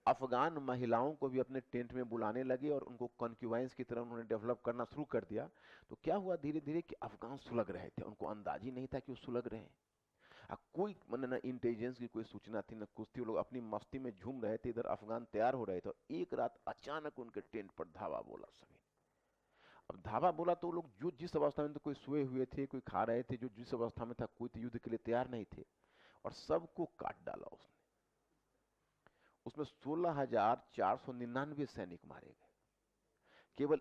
अफगान महिलाओं को भी अपने टेंट में बुलाने लगे और उनको कॉन्क्यूबाइंस की तरह उन्होंने डेवलप करना शुरू कर दिया। तो क्या हुआ धीरे धीरे कि अफगान सुलग रहे थे, उनको अंदाज ही नहीं था कि वो सुलग रहे हैं। कोई न इंटेलिजेंस की कोई सूचना थी, न कुछ थी। वो लोग अपनी मस्ती में झूम रहे थे, इधर अफगान तैयार हो रहे थे। एक रात अचानक उनके टेंट पर धावा बोला सभी। अब धावा बोला तो लोग जो जिस अवस्था में, तो कोई सोए हुए थे, कोई खा रहे थे, जो जिस अवस्था में था, कोई तो युद्ध के लिए तैयार नहीं थे और सबको काट डाला उसने। उसमें 16,499 सैनिक मारे गए। केवल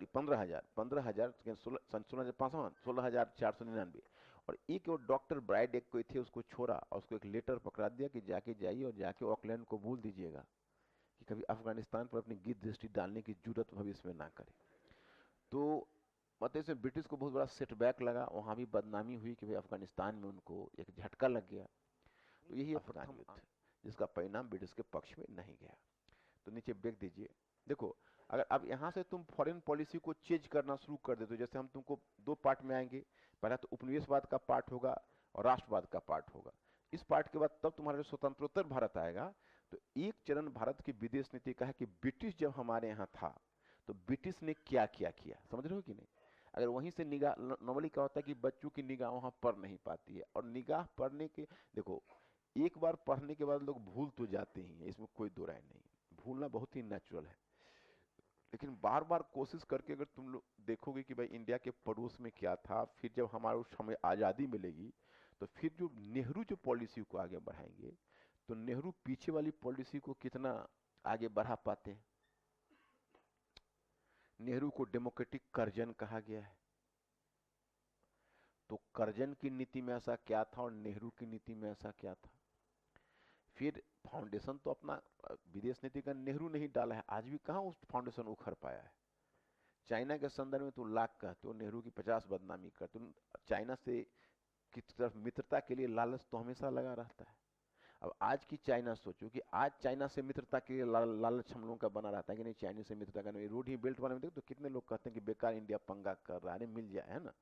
15,000 सन 16,500, 16,499 और एक वो डॉक्टर ब्राइड एक कोई थे, उसको छोड़ा और उसको एक लेटर पकड़ा दिया कि जाके जाइए और जाके ऑकलैंड को बोल दीजिएगा कि कभी अफगानिस्तान पर अपनी गिद्ध दृष्टि डालने की जरूरत भविष्य में ना करे। तो मतलब इसमें ब्रिटिश को बहुत बड़ा सेटबैक लगा, वहाँ भी बदनामी हुई कि भाई अफगानिस्तान में उनको एक झटका लग गया। तो यही प्रथम युद्ध जिसका परिणाम ब्रिटिश के पक्ष में नहीं गया। तो नीचे ब्रेक दीजिए। देखो, अगर अब यहाँ से तुम फॉरेन पॉलिसी को चेंज करना शुरू कर देते हो, जैसे हम तुमको दो पार्ट में आएंगे, पहला तो उपनिवेशवाद का पार्ट होगा और राष्ट्रवाद का पार्ट होगा। इस पार्ट के बाद तब तुम्हारा जो स्वतंत्रोत्तर भारत आएगा, तो एक चरण भारत की विदेश नीति का है कि ब्रिटिश जब हमारे यहाँ था तो ब्रिटिश ने क्या क्या किया, समझ रहे हो कि नहीं। अगर वहीं से निगाह, नॉर्मली क्या होता है कि बच्चों की निगाह वहां पढ़ नहीं पाती है, और निगाह पढ़ने के, देखो एक बार पढ़ने के बाद लोग भूल तो जाते ही हैं, इसमें कोई दो राय नहीं, भूलना बहुत ही नेचुरल है। लेकिन बार बार कोशिश करके अगर तुम लोग देखोगे कि भाई इंडिया के पड़ोस में क्या था, फिर जब हमारे उस समय आज़ादी मिलेगी तो फिर जो नेहरू जो पॉलिसी को आगे बढ़ाएंगे, तो नेहरू पीछे वाली पॉलिसी को कितना आगे बढ़ा पाते हैं। नेहरू को डेमोक्रेटिक कर्जन कहा गया है। तो कर्जन की नीति में ऐसा क्या था और नेहरू की नीति में ऐसा क्या था। फिर फाउंडेशन तो अपना विदेश नीति का नेहरू नहीं डाला है, आज भी कहां उस फाउंडेशन उखड़ पाया है। चाइना के संदर्भ में तो लाख कहते हो, नेहरू की 50 बदनामी करते हो। चाइना से की तरफ मित्रता के लिए लालच तो हमेशा लगा रहता है। अब आज की चाइना सोचो कि आज चाइना से मित्रता के लिए लालच हम लोगों का बना रहता है कि नहीं, चाइनीज से मित्रता करने, रोड ही बेल्ट वाले में देखो तो कितने लोग कहते हैं कि बेकार इंडिया पंगा कर रहा है, मिल जाए, है ना,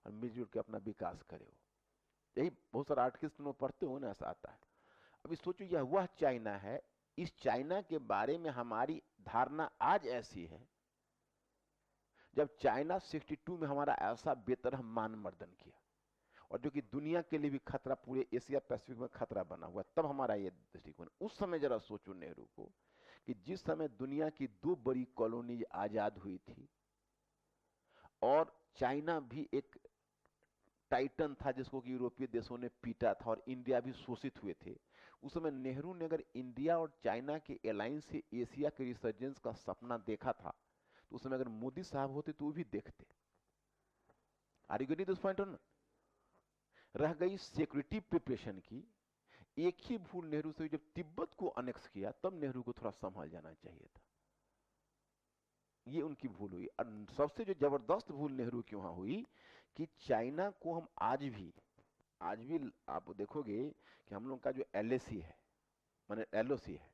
और मिलजुल के अपना विकास करे हो। यही बहुत सारा आर्टिकल्स तुम पढ़ते हो ना, ऐसा आता है। अभी सोचो यह वह चाइना है, इस चाइना के बारे में हमारी धारणा आज ऐसी है, जब चाइना 62 में हमारा ऐसा बेतरह मान मर्दन किया, और जो कि दुनिया के लिए भी खतरा, पूरे एशिया पैसिफिक में खतरा बना हुआ, तब हमारा ये दृष्टिकोण। उस समय जरा सोचो नेहरू को, कि जिस समय दुनिया की दो बड़ी कॉलोनी आजाद हुई थी और चाइना भी एक टाइटन था जिसको कि यूरोपीय देशों ने पीटा था, और इंडिया भी शोषित हुए थे। उस समय नेहरू ने अगर इंडिया और चाइना के अलायंस से एशिया के रिसर्जेंस का सपना देखा था, तो उस समय अगर मोदी साहब होते तो वो भी देखते। Are you getting this point और नॉट? रह गई सिक्योरिटी प्रिपरेशन की, एक ही भूल नेहरू से, जब तिब्बत को अनेक्स किया तब नेहरू को थोड़ा संभाल जाना चाहिए था। ये उनकी भूल हुई। और सबसे जो जबरदस्त भूल नेहरू की वहां हुई कि चाइना को हम आज भी आप देखोगे कि हम लोग का जो एलएसी है, माने एलओसी है,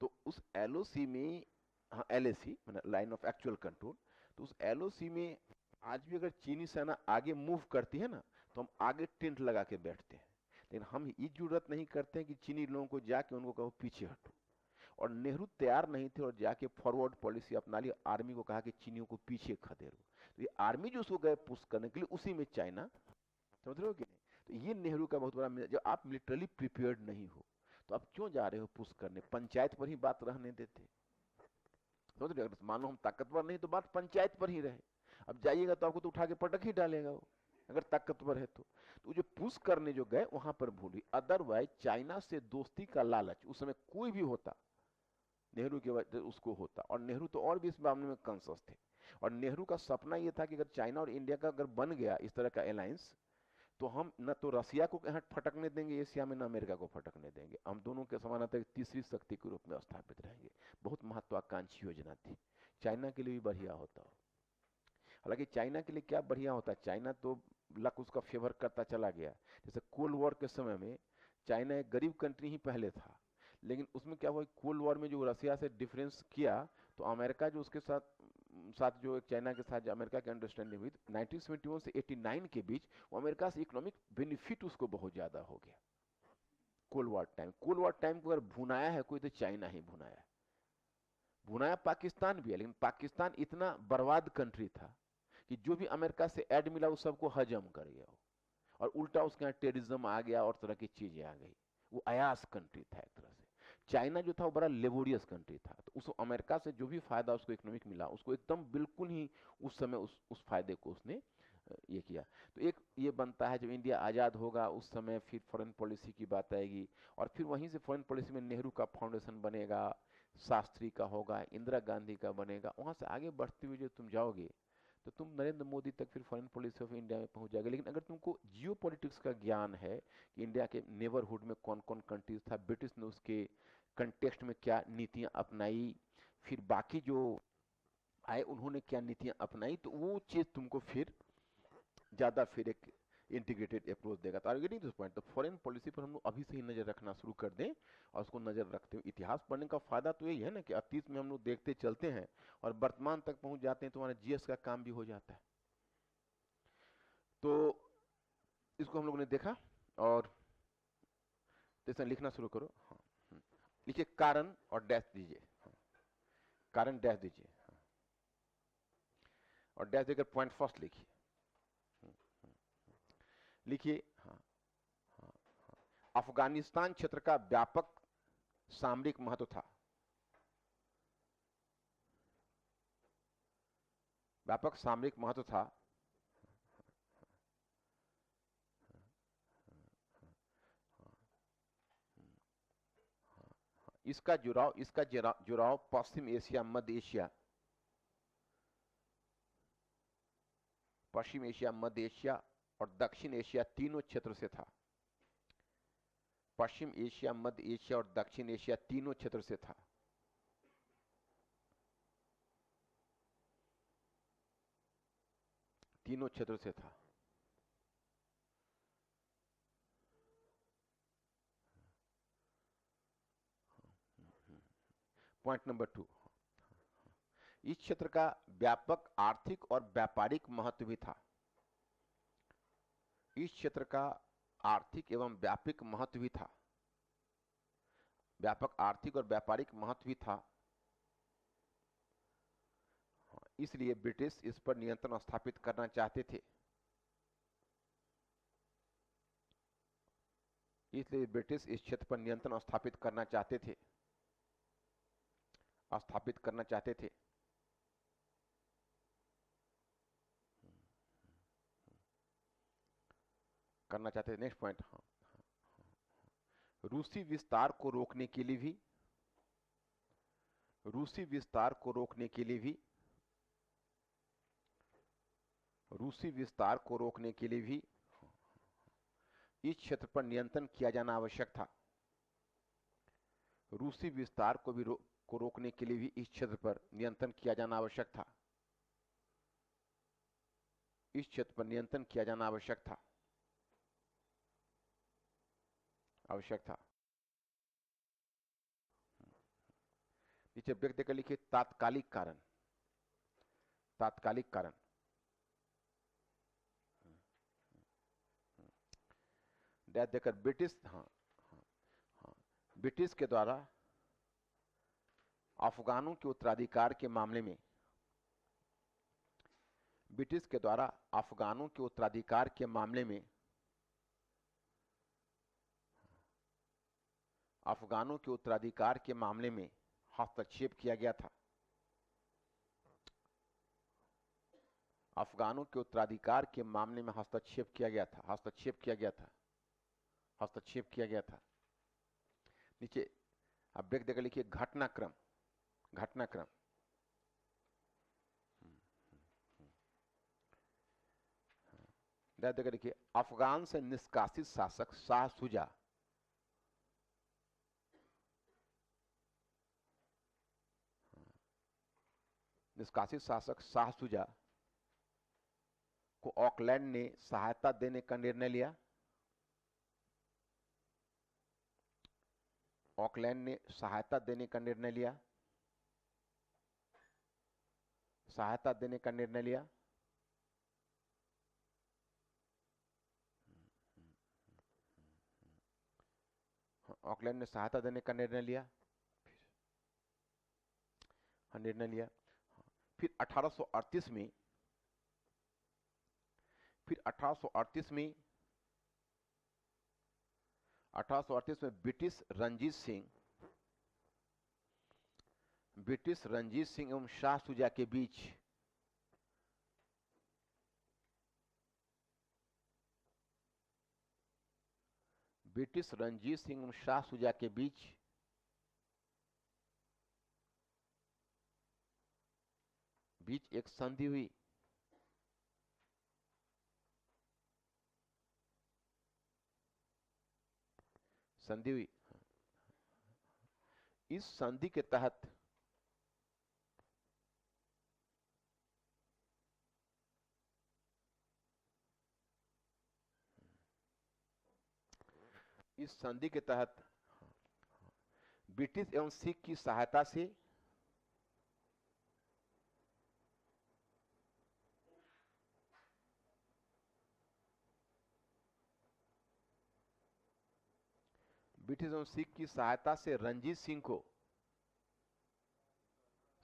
तो उस एलओसी में, हाँ एलएसी माने लाइन ऑफ एक्चुअल कंट्रोल, तो उस एलओसी में आज भी अगर चीनी सेना आगे मूव करती है ना, तो हम आगे टेंट लगा के बैठते हैं। लेकिन हम ये जरूरत नहीं करते हैं कि चीनी लोगों को जाके उनको कहो पीछे हटो। और नेहरू तैयार नहीं थे और जाके फॉरवर्ड पॉलिसी अपना ली, आर्मी को कहा कि चीनियों को पीछे खदेड़ो। तो ये आर्मी जो उसको गए पुश करने के लिए, उसी में चाइना, समझ रहे हो कि नहीं। तो ये नेहरू का बहुत बड़ा, जब आप मिलिटरली प्रिपेयर्ड नहीं हो तो आप क्यों जा रहे हो पुश करने, पंचायत पर ही बात रहने देते। समझ रहे हो, अगर मान लो हम ताकतवर नहीं तो बात पंचायत पर ही रहे। अब जाइएगा तो आपको तो उठा के पटक ही डालेगा वो, अगर ताकतवर है तो जो पुश करने जो गए वहां पर भूल हुई। अदरवाइज चाइना से दोस्ती का लालच उस समय कोई भी होता, नेहरू के वजह उसको होता, और नेहरू तो और भी इस मामले में कॉन्शियस थे। और नेहरू का सपना यह था कि अगर चाइना और इंडिया का अगर बन गया इस तरह का अलायंस, तो हम न तो रसिया को यहाँ फटकने देंगे एशिया में, न अमेरिका को फटकने देंगे, हम दोनों के समानांतर तीसरी शक्ति के रूप में स्थापित रहेंगे। बहुत महत्वाकांक्षी योजना थी, चाइना के लिए भी बढ़िया होता हो। हालांकि चाइना के लिए क्या बढ़िया होता, चाइना तो लक उसका फेवर करता चला गया। जैसे कोल्ड वॉर के समय में चाइना एक गरीब कंट्री ही पहले था, लेकिन उसमें क्या हुआ, कोल्ड वॉर में जो रसिया से डिफरेंस किया, तो अमेरिका जो उसके साथ साथ जो चाइना के साथ जो अमेरिका की अंडरस्टैंडिंग हुई 1971 से 89 के बीच, वो अमेरिका से इकोनॉमिक बेनिफिट उसको बहुत ज्यादा हो गया। कोल्ड वॉर टाइम को अगर भुनाया है कोई तो चाइना ही भुनाया है। भुनाया पाकिस्तान भी है, लेकिन पाकिस्तान इतना बर्बाद कंट्री था कि जो भी अमेरिका से एड मिला वो सबको हजम कर गया वो, और उल्टा उसके यहाँ टेररिज्म आ गया और तरह की चीजें आ गई। वो अयास कंट्री था एक तरह से। चाइना जो था वो बड़ा लेबोरियस कंट्री था, तो उस अमेरिका से जो भी फायदा उसको इकोनॉमिक मिला, उसको एकदम बिल्कुल ही उस समय उस फायदे को उसने ये किया। तो एक ये बनता है जब इंडिया आज़ाद होगा उस समय फिर फॉरेन पॉलिसी की बात आएगी, और फिर वहीं से फॉरेन पॉलिसी में नेहरू का फाउंडेशन बनेगा, शास्त्री का होगा, इंदिरा गांधी का बनेगा। वहां से आगे बढ़ते हुए जो तुम जाओगे तो तुम नरेंद्र मोदी तक फिर फॉरेन पॉलिसी ऑफ इंडिया में पहुंच जाएगा। लेकिन अगर तुमको जियो पॉलिटिक्स का ज्ञान है कि इंडिया के नेबरहुड में कौन कौन कंट्रीज था, ब्रिटिश ने उसके कंटेक्स्ट में क्या नीतियां अपनाई, फिर बाकी जो आए उन्होंने क्या नीतियां अपनाई, तो वो चीज तुमको फिर ज्यादा फिर एक इंटीग्रेटेड अप्रोच देगा। तो आर गेटिंग दिस पॉइंट। तो फॉरेन पॉलिसी पर हम लोग अभी से ही नजर रखना शुरू कर दें और उसको नजर रखते हुए इतिहास पढ़ने का फायदा तो यही है ना कि अतीत में हम लोग देखते चलते हैं और वर्तमान तक पहुंच जाते हैं, तो हमारा जीएस का काम भी हो जाता है। तो इसको हम लोगों ने देखा और जैसे लिखना शुरू करो। हाँ, लिखिए कारण और डैश दीजिए। हाँ, कारण डैश दीजिए। हाँ, और डैश देकर पॉइंट फर्स्ट लिखिए। लिखिए हाँ, हाँ, हाँ। अफगानिस्तान क्षेत्र का व्यापक सामरिक महत्व था। व्यापक सामरिक महत्व था। इसका जुड़ाव पश्चिम एशिया, मध्य एशिया, मध्य एशिया और दक्षिण एशिया तीनों क्षेत्र से था। पश्चिम एशिया, मध्य एशिया और दक्षिण एशिया तीनों क्षेत्र से था। तीनों क्षेत्र से था। पॉइंट नंबर 2, इस क्षेत्र का व्यापक आर्थिक और व्यापारिक महत्व भी था। इस क्षेत्र का आर्थिक एवं व्यापक महत्व भी था। व्यापक आर्थिक और व्यापारिक महत्व भी था। इसलिए ब्रिटिश इस पर नियंत्रण स्थापित करना चाहते थे। इसलिए ब्रिटिश इस क्षेत्र पर नियंत्रण स्थापित करना चाहते थे। Next point. हाँ, रूसी विस्तार को रोकने के लिए भी रूसी विस्तार को रोकने के लिए भी इस क्षेत्र पर नियंत्रण किया जाना आवश्यक था। रूसी विस्तार को रोकने के लिए भी इस क्षेत्र पर नियंत्रण किया जाना आवश्यक था। इस क्षेत्र पर नियंत्रण किया जाना आवश्यक था। नीचे ब्रेक देकर लिखिए तात्कालिक कारण। डैश देकर ब्रिटिश। हाँ, ब्रिटिश के द्वारा अफगानों के उत्तराधिकार के मामले में हस्तक्षेप किया गया था। हस्तक्षेप किया गया था। नीचे अब ब्रेक देकर लिखिए घटनाक्रम। देकर लिखिए अफगान से निष्कासित शासक शाह शुजा को ऑकलैंड ने सहायता देने का निर्णय लिया। सहायता देने का निर्णय लिया। ऑकलैंड ने सहायता देने का निर्णय लिया। फिर 1838 में 1838 में ब्रिटिश रणजीत सिंह एवं शाह शुजा के बीच एक संधि हुई। संधि हुई। इस संधि के तहत ब्रिटिश एवं सिख की सहायता से रंजीत सिंह को,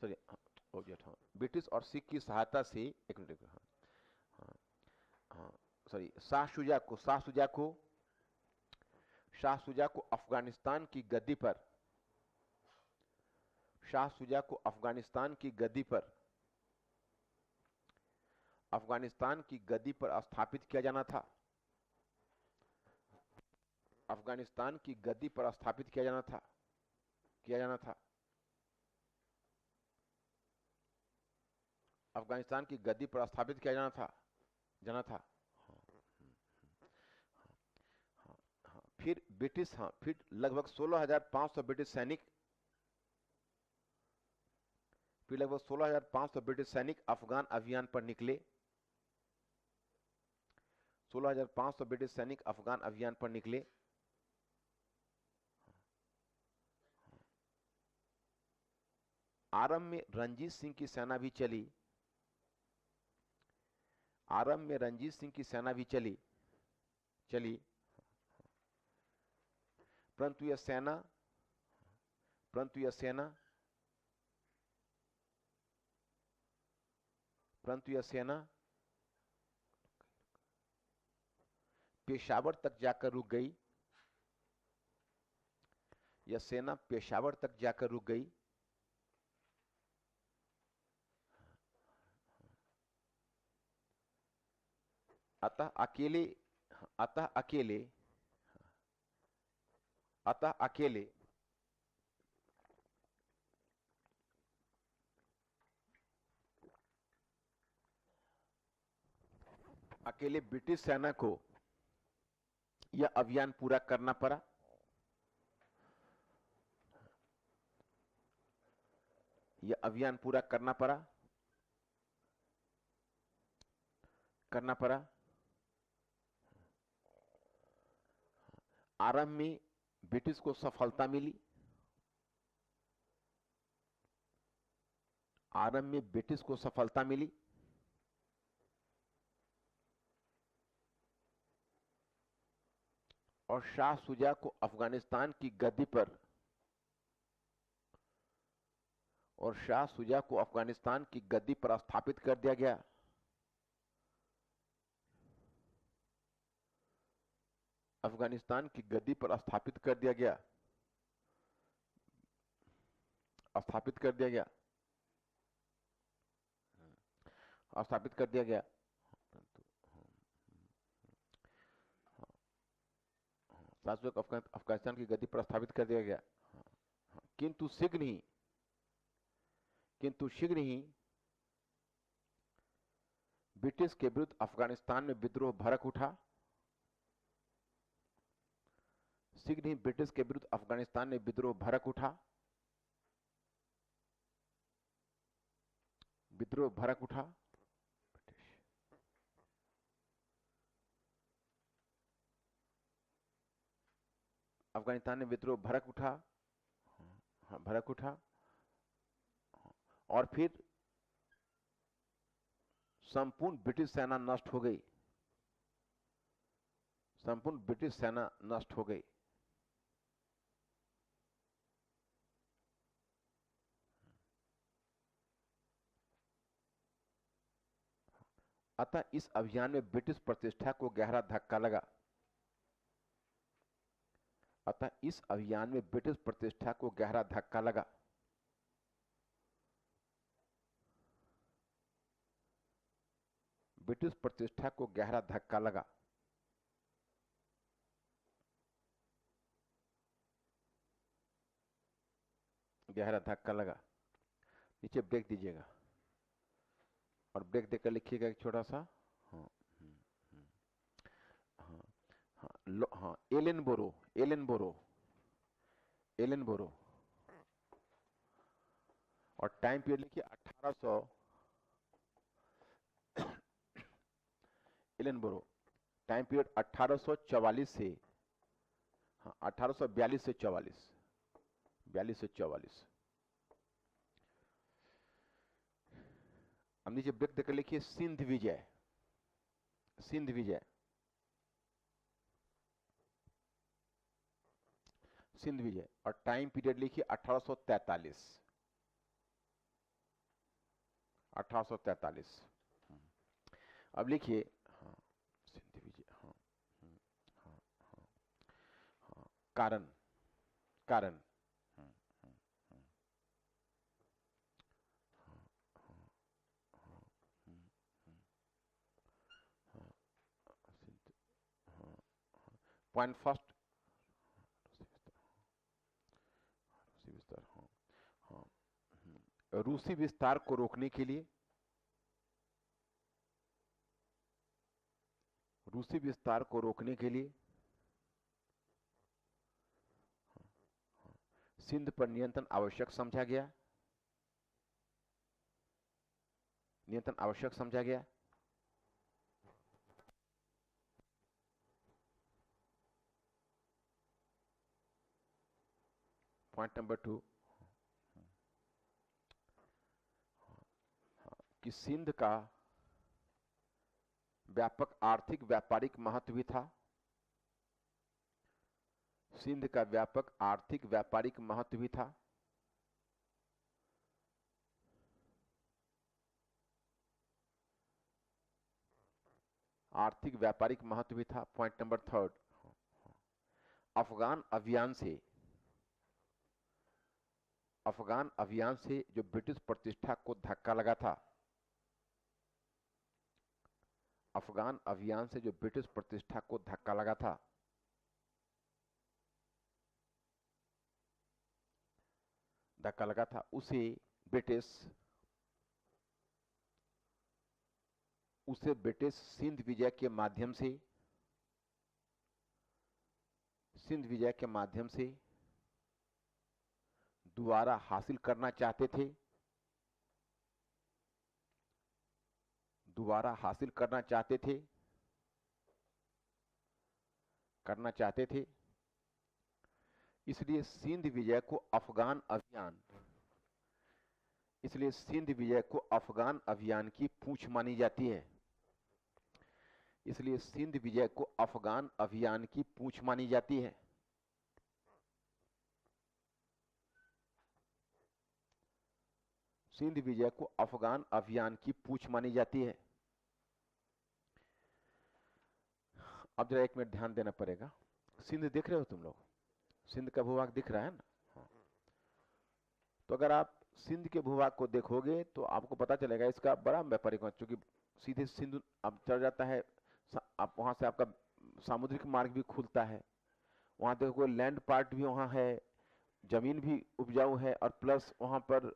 सॉरी ब्रिटिश और सिख की सहायता से, एक मिनट, सॉरी, शाह शुजा को अफगानिस्तान की गद्दी पर स्थापित किया जाना था। अफगानिस्तान की गद्दी पर स्थापित किया जाना था। अफगानिस्तान की गद्दी पर स्थापित किया जाना था। फिर लगभग 16,500 ब्रिटिश सैनिक अफगान अभियान पर निकले। 16,500 ब्रिटिश सैनिक अफगान अभियान पर निकले। आरंभ में रंजीत सिंह की सेना भी चली, परंतु यह सेना पेशावर तक जाकर रुक गई। अतः अकेले ब्रिटिश सेना को यह अभियान पूरा करना पड़ा। आरंभ में ब्रिटिश को सफलता मिली। और शाह शुजा को अफगानिस्तान की गद्दी पर स्थापित कर दिया गया। अफगानिस्तान की गद्दी पर स्थापित कर दिया गया। किंतु शीघ्र ही ब्रिटिश के विरुद्ध अफगानिस्तान में विद्रोह भड़क उठा। और फिर संपूर्ण ब्रिटिश सेना नष्ट हो गई। अतः इस अभियान में ब्रिटिश प्रतिष्ठा को गहरा धक्का लगा। नीचे ब्रेक दीजिएगा और ब्रेक देकर लिखिएगा एक छोटा सा। एलन बोरो एलन बोरो, और टाइम पीरियड लिखिए 1800, एलन बोरो, टाइम पीरियड 1844 से, हाँ 1842 से 44, 42 से 44। अब नीचे ब्रेक देकर लिखिए सिंध विजय, सिंध विजय, सिंध विजय, और टाइम पीरियड लिखिए 1843, 1843। अब लिखिए, हाँ सिंध विजय, हाँ हाँ हाँ हाँ, कारण, कारण, हाँ हाँ हाँ हाँ हाँ हाँ, हाँ, सिंध, हाँ हाँ, पॉइंट फर्स्ट, रूसी विस्तार, हाँ हाँ, रूसी विस्तार को रोकने के लिए, रूसी विस्तार को रोकने के लिए सिंध पर नियंत्रण आवश्यक समझा गया, नियंत्रण आवश्यक समझा गया। पॉइंट नंबर 2, कि सिंध का व्यापक आर्थिक व्यापारिक महत्व भी था, सिंध का व्यापक आर्थिक व्यापारिक महत्व भी था। आर्थिक व्यापारिक महत्व भी था। पॉइंट नंबर 3, अफगान अभियान से, अफगान अभियान से जो ब्रिटिश प्रतिष्ठा को धक्का लगा था, अफगान अभियान से जो ब्रिटिश प्रतिष्ठा को धक्का लगा था, धक्का लगा था, उसे ब्रिटिश सिंध विजय के माध्यम से, सिंध विजय के माध्यम से दोबारा हासिल करना चाहते थे, दोबारा हासिल करना चाहते थे, करना चाहते थे। इसलिए सिंध विजय को अफगान अभियान, इसलिए सिंध विजय को अफगान अभियान की पूंछ मानी जाती है, इसलिए सिंध विजय को अफगान अभियान की पूंछ मानी जाती है। सिंध विजय को अफगान अभियान की पूंछ मानी जाती है। अब जरा 1 मिनट ध्यान देना पड़ेगा। सिंध देख रहे हो तुम लोग, सिंध का भूभाग दिख रहा है ना? हाँ। तो अगर आप सिंध के भूभाग को देखोगे तो आपको पता चलेगा इसका बड़ा व्यापारिक महत्व, चूंकि सीधे सिंध अब चल जाता है, आप वहां से आपका सामुद्रिक मार्ग भी खुलता है, वहां देखो लैंड पार्ट भी वहां है, जमीन भी उपजाऊ है, और प्लस वहां पर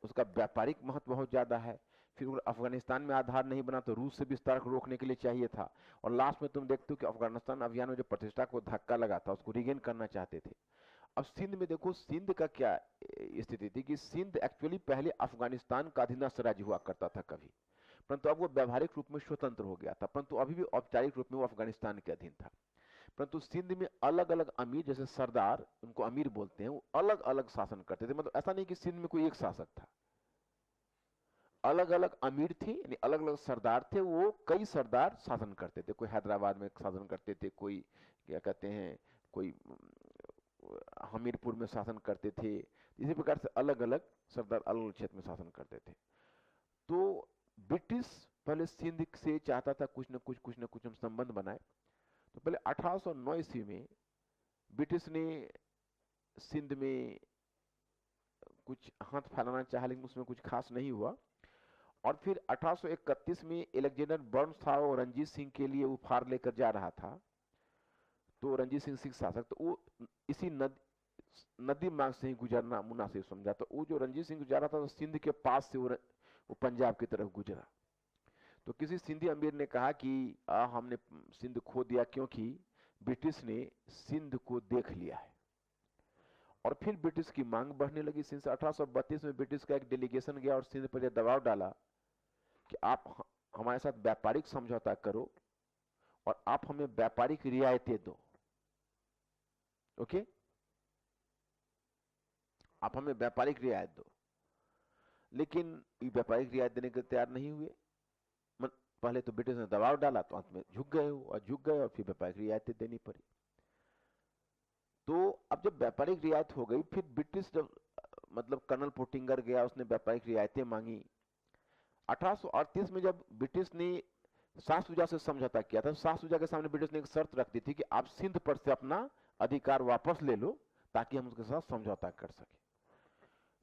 उसका व्यापारिक महत्व बहुत ज्यादा है। फिर अफगानिस्तान में आधार नहीं बना तो रूस से विस्तार को रोकने के लिए चाहिए था, और लास्ट में तुम देखते हो कि अफगानिस्तान अभियान में जो प्रतिष्ठा को धक्का लगा था उसको रिगेन करना चाहते थे। अब सिंध में देखो, सिंध का क्या स्थिति थी कि सिंध एक्चुअली पहले अफगानिस्तान का अधीनस्थ राज्य हुआ करता था कभी, परंतु अब वो व्यावहारिक रूप में स्वतंत्र हो गया था, परंतु अभी भी औपचारिक रूप में वो अफगानिस्तान के अधीन था। परंतु सिंध में अलग अलग अमीर, जैसे सरदार, उनको अमीर बोलते हैं, वो अलग अलग शासन करते थे। मतलब ऐसा नहीं कि सिंध में कोई एक शासक था, अलग अलग अमीर थे, यानी अलग अलग सरदार थे, वो कई सरदार शासन करते थे। कोई हैदराबाद में शासन करते थे, कोई क्या कहते हैं, कोई हमीरपुर में शासन करते थे। इसी प्रकार से अलग अलग सरदार अलग अलग क्षेत्र में शासन करते थे। तो ब्रिटिश पहले सिंध से चाहता था कुछ न कुछ हम संबंध बनाए। तो पहले 1809 ईस्वी में ब्रिटिश ने सिंध में कुछ हाथ फैलाना चाहा, लेकिन उसमें कुछ खास नहीं हुआ। और फिर 1831 में अलेक्जेंडर बर्न्स था, और रंजीत सिंह के लिए उपहार लेकर जा रहा था। तो रंजीत सिंह सिख शासक, तो वो इसी नदी मार्ग से ही गुजरना मुनासिब समझा। तो वो जो रंजीत सिंह गुजरा था तो सिंध के पास से वो पंजाब की तरफ गुजरा। तो किसी सिंधी अमीर ने कहा कि हमने सिंध खो दिया, क्योंकि ब्रिटिश ने सिंध को देख लिया है। और फिर ब्रिटिश की मांग बढ़ने लगी सिंध से। 1832 में ब्रिटिश का एक डेलीगेशन गया और सिंध पर यह दबाव डाला कि आप हमारे साथ व्यापारिक समझौता करो और आप हमें व्यापारिक रियायतें दो। ओके, आप हमें व्यापारिक रियायत दो। लेकिन व्यापारिक रियायत देने के तैयार नहीं हुए। पहले तो ब्रिटिश ने दबाव डाला तो अंत में झुक गए और फिर व्यापारिक रियायतें देनी पड़ी। तो अब जब व्यापारिक रियायत हो गई, फिर ब्रिटिश जब मतलब कर्नल पोटिंगर गया, उसने व्यापारिक रियायतें मांगी। 1838 में जब ब्रिटिश ने शाह शुजा से समझौता किया था, शाह शुजा के सामने ब्रिटिश ने एक शर्त रख दी थी कि आप सिंध पर से अपना अधिकार वापस ले लो ताकि हम उसके साथ समझौता कर सके।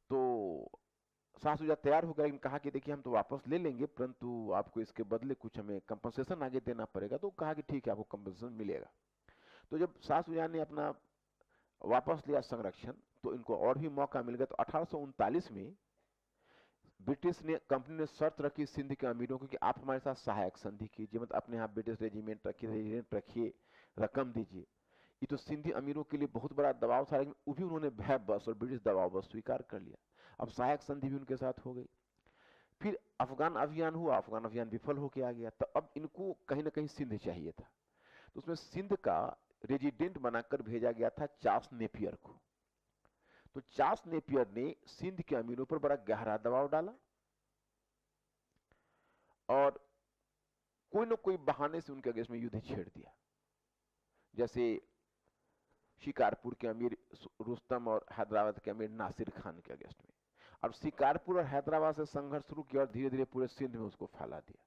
तो शाह शुजा तैयार हो गया, लेकिन कहा कि देखिए हम तो वापस ले लेंगे, परंतु आपको इसके बदले कुछ हमें कंपनसेशन आगे देना पड़ेगा। तो कहा कि ठीक है, आपको कंपनसेशन मिलेगा। तो जब शाह शुजा ने अपना वापस लिया संरक्षण, तो इनको और भी मौका मिल गया। तो 1839 में ब्रिटिश ने कंपनी ने शर्त रखी सिंध के अमीरों को कि आप हमारे साथ सहायक संधि कीजिए, मतलब अपने यहाँ ब्रिटिश रेजिमेंट रखिए, रकम दीजिए। ये तो सिंधी अमीरों के लिए बहुत बड़ा दबाव था, लेकिन वो भी उन्होंने भय बस और ब्रिटिश दबाव बस स्वीकार कर लिया। अब सहायक संधि भी उनके साथ हो गई। फिर अफगान अभियान हुआ, अफगान अभियान विफल होकर आ गया। तो अब इनको कहीं ना कहीं सिंध चाहिए था। तो उसमें सिंध का रेजिडेंट बनाकर भेजा गया था चार्ल्स नेपियर को। तो चार्ल्स नेपियर ने सिंध के अमीरों पर बड़ा गहरा दबाव डाला और कोई न कोई बहाने से उनके अगेंस्ट में युद्ध छेड़ दिया। जैसे शिकारपुर के अमीर रुस्तम और हैदराबाद के अमीर नासिर खान के अगेंस्ट में। अब शिकारपुर और हैदराबाद से संघर्ष शुरू किया और धीरे धीरे पूरे सिंध में उसको फैला दिया।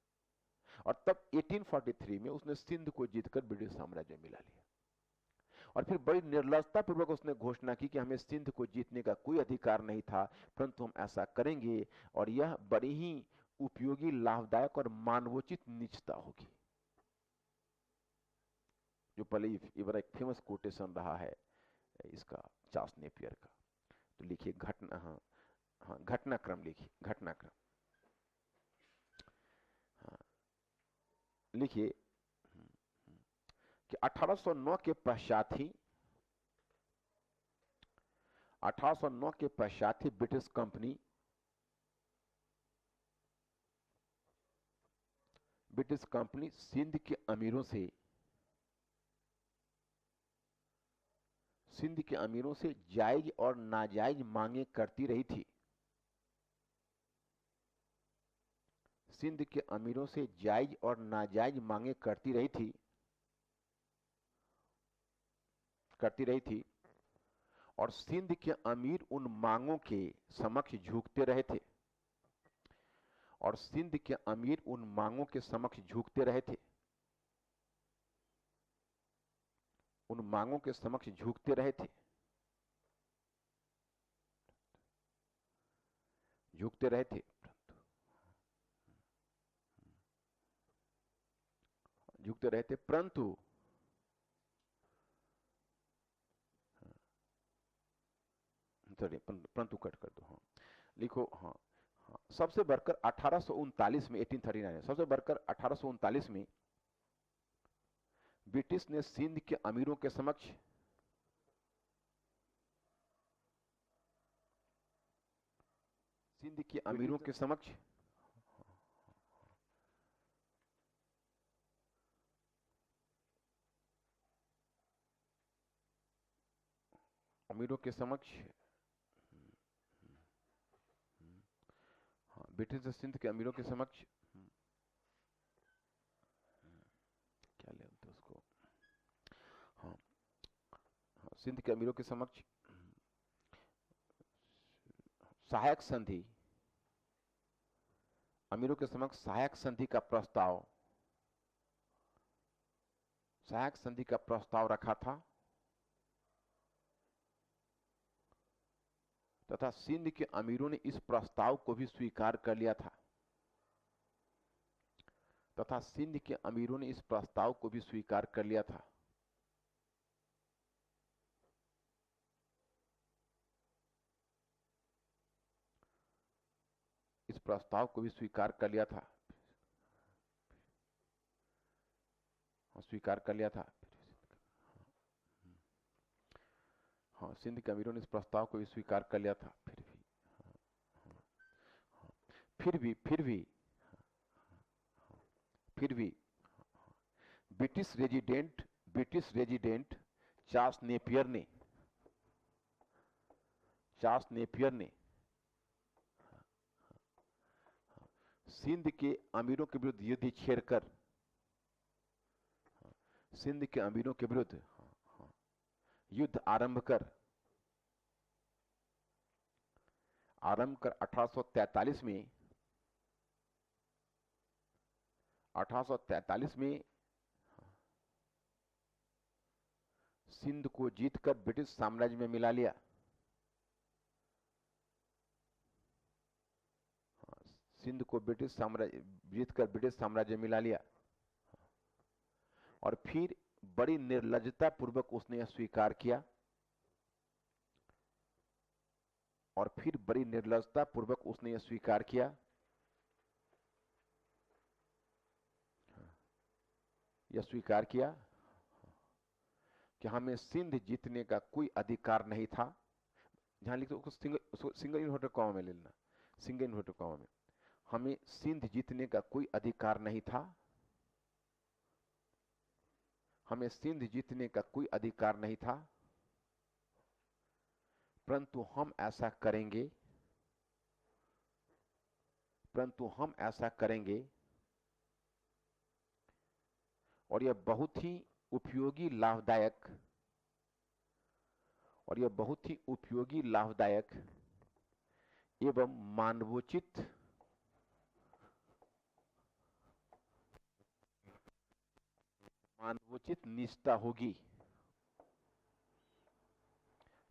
और तब 1843 में उसने सिंध को जीतकर ब्रिटिश साम्राज्य मिला लिया। और फिर बड़ी निर्लजता पूर्वक उसने घोषणा की कि हमें सिंध को जीतने का कोई अधिकार नहीं था, परंतु हम ऐसा करेंगे और यह बड़ी ही उपयोगी, लाभदायक और मानवोचित निजता होगी। जो पहले ये बड़ा एक फेमस कोटेशन रहा है इसका, चार्ल्स नेपियर का। तो लिखिए घटनाक्रम लिखिए, घटनाक्रम। हाँ, लिखिए कि 1809 के पश्चात ही 1809 के पश्चात ही ब्रिटिश कंपनी सिंध के अमीरों से जायज और नाजायज मांगे करती रही थी। सिंध के अमीरों से जायज और नाजायज मांगे करती रही थी और सिंध के अमीर उन मांगों के समक्ष झुकते रहे थे। और सिंध के अमीर उन मांगों के समक्ष झुकते रहे थे। उन मांगों के समक्ष झुकते रहे थे। झुकते रहे थे झुकते रहे थे परंतु परंतु कट कर दो। हाँ लिखो। हाँ हाँ, सबसे बढ़कर 1839 में 1839 सबसे बढ़कर 1839 में ब्रिटिश ने सिंध के अमीरों के समक्ष ब्रिटिश ने सिंध के अमीरों के समक्ष क्या ले उसको, हाँ सिंध के अमीरों के समक्ष सहायक संधि, अमीरों के समक्ष सहायक संधि का प्रस्ताव रखा था तथा सिंध के अमीरों ने इस प्रस्ताव को भी स्वीकार कर लिया था। सिंध के अमीरों ने इस प्रस्ताव को भी स्वीकार कर लिया था। फिर भी ब्रिटिश रेजिडेंट चार्ल्स नेपियर ने सिंध के अमीरों के विरुद्ध युद्ध छेड़कर सिंध के अमीरों के विरुद्ध युद्ध आरंभ कर 1843 में सिंध को जीतकर ब्रिटिश साम्राज्य में मिला लिया। सिंध को जीतकर ब्रिटिश साम्राज्य में मिला लिया और फिर बड़ी निर्लज्जता पूर्वक उसने यह स्वीकार किया कि हमें सिंध जीतने का कोई अधिकार नहीं था। जहां लिखते उसको सिंगल इन्वर्टर कॉमा में ले लेना, सिंगल इन्वर्टर कॉमा में, हमें सिंध जीतने का कोई अधिकार नहीं था, हमें सिंध जीतने का कोई अधिकार नहीं था, परंतु हम ऐसा करेंगे और यह बहुत ही उपयोगी लाभदायक एवं मानवोचित निष्ठा होगी।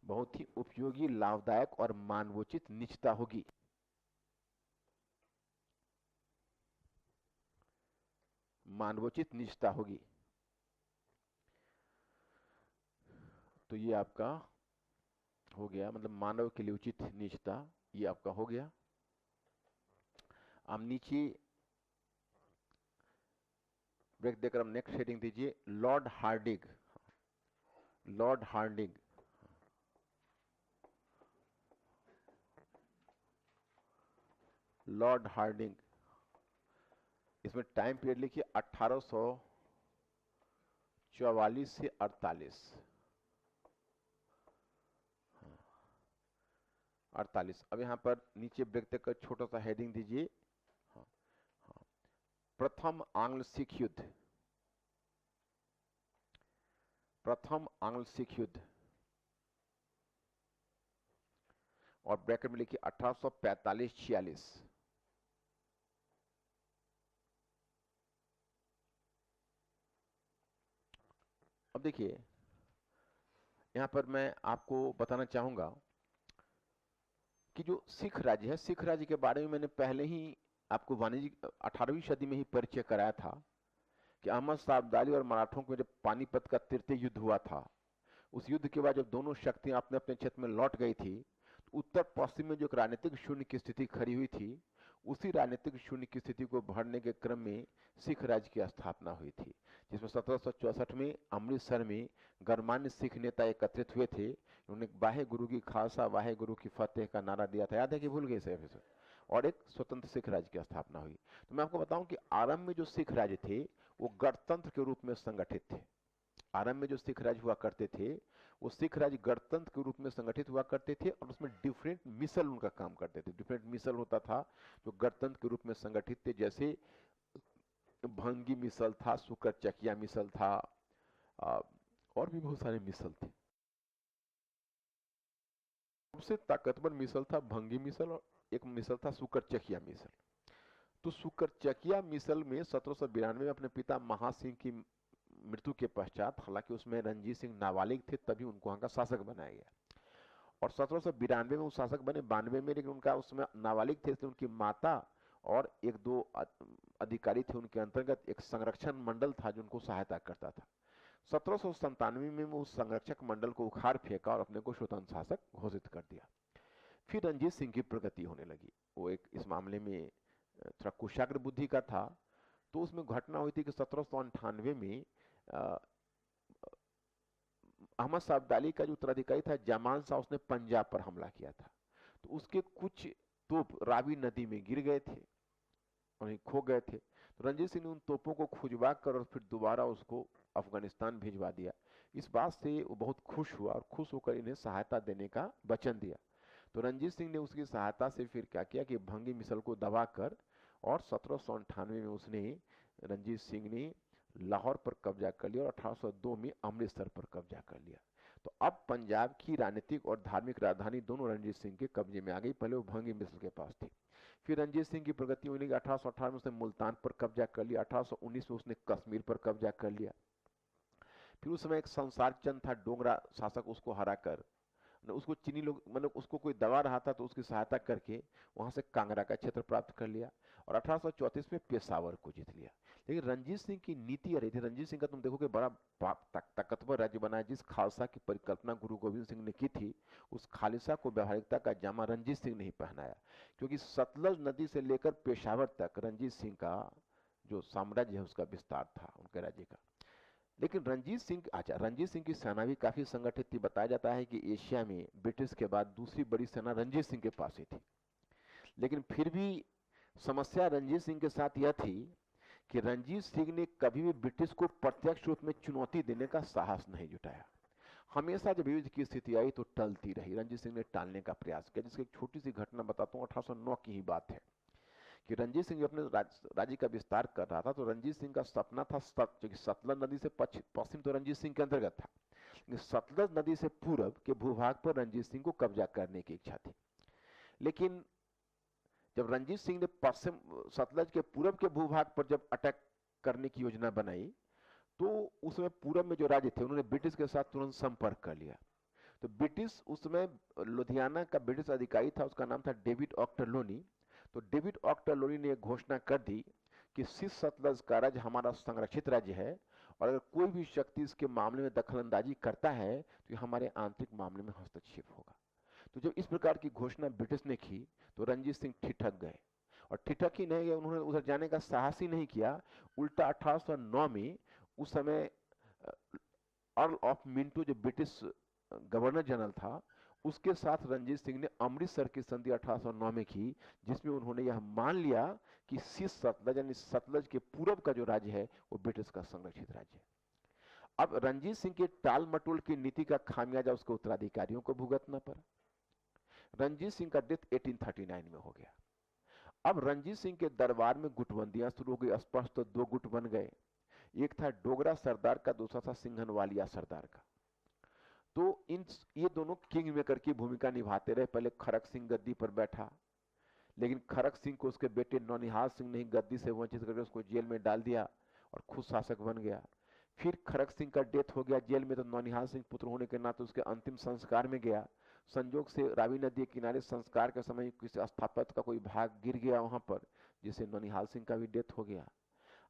बहुत ही उपयोगी, लाभदायक और मानवोचित निष्ठा होगी। तो ये आपका हो गया, मतलब मानव के लिए उचित निष्ठा, ये आपका हो गया। अब नीचे ब्रेक देकर हम नेक्स्ट हेडिंग दीजिए, लॉर्ड हार्डिंग। इसमें टाइम पीरियड लिखिए 1844 से 48। अब यहां पर नीचे ब्रेक देकर छोटा सा हेडिंग दीजिए, प्रथम आंग्ल सिख युद्ध, और ब्रैकेट में लिखिए 1845-46। अब देखिए यहां पर मैं आपको बताना चाहूंगा कि जो सिख राज्य है, सिख राज्य के बारे में मैंने पहले ही आपको 18वीं सदी में ही परिचय कराया था कि अहमद शाह अब्दाली और मराठों को जब पानीपत का तृतीय युद्ध हुआ था, उस युद्ध के बाद जब दोनों शक्तियां अपने अपने क्षेत्र में लौट गई थी, तो उत्तर पश्चिम में जो एक राजनीतिक शून्य की स्थिति खड़ी हुई थी, उसी राजनीतिक शून्य की स्थिति को भरने के क्रम में सिख राज्य की स्थापना हुई थी, जिसमें 1764 में अमृतसर में गणमान्य सिख नेता एकत्रित हुए थे। उन्होंने वाहे गुरु की खालसा वाहे गुरु की फतेह का नारा दिया था, याद है कि भूल गए से, और एक स्वतंत्र सिख राज्य की स्थापना हुई। तो मैं आपको बताऊं कि आरंभ में जो सिख राज्य थे वो गणतंत्र के रूप में संगठित थे। आरंभ में जो सिख राज्य हुआ करते थे वो सिख राज्य गणतंत्र के रूप में संगठित हुआ करते थे, और उसमें डिफरेंट मिसल उनका काम करते थे। डिफरेंट मिसल होता था जो गणतंत्र के रूप में संगठित थे, जैसे भंगी मिसल था, सुकर चकिया मिसल था, और भी बहुत सारे मिसल थे। सबसे ताकतवर मिसल था भंगी मिसल, और एक मिसल था सुकर चकिया मिसल। तो सुकर चकिया मिसल में 1792 में अपने पिता महासिंह की मृत्यु के पश्चात, हालांकि उसमें रणजीत सिंह नाबालिग थे, तभी उनको वहां का शासक बनाया गया, और 1792 में वो शासक बने, 92 में, लेकिन उनका उसमें नाबालिग थे, इसलिए उनकी माता और एक दो अधिकारी थे, उनके अंतर्गत एक संरक्षण मंडल था जो उनको सहायता करता था। 1797 में वो उस संरक्षक मंडल को उखाड़ फेंका और अपने को स्वतंत्र शासक घोषित कर दिया। फिर रणजीत सिंह की प्रगति होने लगी, वो एक इस मामले में थोड़ा कुशाग्र बुद्धि का था। तो उसमें घटना हुई थी कि 1798 में अहमद शाह अब्दाली का जो उत्तराधिकारी था जमान शाह, उसने पंजाब पर हमला किया था, तो उसके कुछ तोप रावी नदी में गिर गए थे और खो गए थे। तो रंजीत सिंह ने उन तोपों को खुजवा कर और फिर दोबारा उसको अफगानिस्तान भिजवा दिया। इस बात से वो बहुत खुश हुआ और खुश होकर इन्हें सहायता देने का वचन दिया। तो रंजीत सिंह ने उसकी सहायता से फिर क्या किया कि भंगी मिसल को दबाकर और 1798 में उसने रंजीत सिंह ने लाहौर पर कब्जा कर लिया और 1802 में अमृतसर पर कब्जा कर लिया। तो अब पंजाब की राजनीतिक और धार्मिक राजधानी दोनों रंजीत सिंह के कब्जे में आ गई। पहले वो भंगी मिसल के पास थी। फिर रंजीत सिंह की प्रगति हुई कि 1818 में उसने मुल्तान पर कब्जा कर लिया, 1819 में उसने कश्मीर पर कब्जा कर लिया। फिर उस समय एक संसार चंद था डोगरा शासक, उसको हराकर उसको चीनी लोग मतलब उसको कोई दबा रहा था तो उसकी सहायता करके वहां से कांगड़ा का क्षेत्र प्राप्त कर लिया और 1834 में पेशावर को जीत लिया। लेकिन रंजीत सिंह की नीति रही थी, रंजीत सिंह का तुम देखोगे बड़ा ताकतवर राज्य बना है। जिस खालसा की परिकल्पना गुरु गोविंद सिंह ने की थी, उस खालसा को व्यवहारिकता का जामा रंजीत सिंह ने ही पहनाया, क्योंकि सतलज नदी से लेकर पेशावर तक रंजीत सिंह का जो साम्राज्य है उसका विस्तार था उनके राज्य का। लेकिन रंजीत सिंह की सेना भी काफी संगठित थी। बताया जाता है कि एशिया में ब्रिटिश के बाद दूसरी बड़ी सेना रंजीत सिंह के पास ही थी। लेकिन फिर भी समस्या रंजीत सिंह के साथ यह थी कि रंजीत सिंह ने कभी भी ब्रिटिश को प्रत्यक्ष रूप में चुनौती देने का साहस नहीं जुटाया। हमेशा जब युद्ध की स्थिति आई तो टलती रही। रंजीत सिंह ने टालने का प्रयास किया, जिसकी एक छोटी सी घटना बताता हूँ। 1809 की ही बात है कि रंजीत सिंह अपने राज्य का विस्तार कर रहा था, तो रंजीत सिंह का सपना था क्योंकि सतलज नदी से पश्चिम तो रंजीत सिंह के अंतर्गत था, लेकिन सतलज नदी से पूर्व के भूभाग पर रंजीत सिंह को कब्जा करने की इच्छा थी। लेकिन जब रंजीत सिंह ने पश्चिम सतलज के पूर्व के भूभाग पर जब अटैक करने की योजना बनाई, तो उसमें पूर्व में जो राज्य थे उन्होंने ब्रिटिश के साथ तुरंत संपर्क कर लिया। तो ब्रिटिश उसमें लुधियाना का ब्रिटिश अधिकारी था, उसका नाम था डेविड ऑक्टरलोनी। तो डेविड ऑक्टरलोनी ने एक घोषणा कर दी कि शीर्ष सतलज का राज्य हमारा संरक्षित राज्य है और अगर कोई भी शक्ति इसके मामले में दखलंदाजी करता है तो हमारे आंतरिक मामले में हस्तक्षेप होगा। तो जब इस प्रकार की घोषणा ब्रिटिश ने की तो रंजीत सिंह ठिठक गए, और ठिठक ही नहीं गए, उन्होंने उधर जाने का साहस ही नहीं किया। उल्टा 1809 में उस समय अर्ल ऑफ मिंटो जो ब्रिटिश गवर्नर जनरल था, उसके साथ रंजीत सिंह ने अमृतसर की संधि 1809 में की, जिसमें उन्होंने यह मान लिया कि शीर्ष सतलज यानी सतलज के पूर्व का जो राज्य है वो ब्रिटिश का संरक्षित राज्य है। अब रंजीत सिंह के टाल मटोल की नीति का खामियाजा उसके उत्तराधिकारियों को भुगतना पड़ा। रंजीत सिंह का डेथ 1839 में हो गया। अब रंजीत सिंह के दरबार में गुटबंदियां शुरू हो गई। स्पष्ट तो दो गुट बन गए, एक था डोगरा सरदार का, दूसरा था सिंघनवालिया सरदार का। तो ये दोनों किंग मेकर की भूमिका निभाते रहे। पहले खरक सिंह गद्दी पर बैठा, लेकिन खरक सिंह को उसके बेटे नौनिहाल सिंह ने गद्दी से वंचित करके उसको जेल में डाल दिया और खुद शासक बन गया। फिर खरक सिंह का डेथ हो गया जेल में, तो नौनिहाल सिंह पुत्र होने के नाते उसके अंतिम संस्कार में गया। संजोग से रावी नदी के किनारे संस्कार के समय किसी स्थापत्य का कोई भाग गिर गया वहां पर, जिससे नौनिहाल सिंह का भी डेथ हो गया।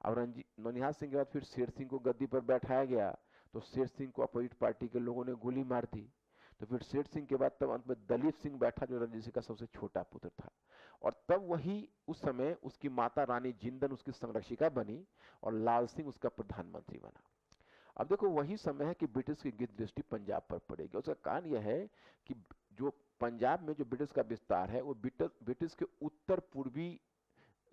अब नौनिहाल सिंह के बाद फिर शेर सिंह को गद्दी पर बैठाया गया, तो शेर सिंह को अपोजिट पार्टी के लोगों ने गोली मार दी। तो फिर शेर सिंह के बाद तब अंत में दलीप सिंह बैठा, जो रंजीत सिंह का सबसे छोटा पुत्र था, और तब वही उस समय उसकी माता रानी जिंदन उसकी संरक्षिका बनी और लाल सिंह उसका प्रधानमंत्री बना। अब देखो वही समय है कि ब्रिटिश की गिद्ध दृष्टि पंजाब पर पड़ेगी। उसका कारण यह है कि जो पंजाब में जो ब्रिटिश का विस्तार है वो ब्रिटिश के उत्तर पूर्वी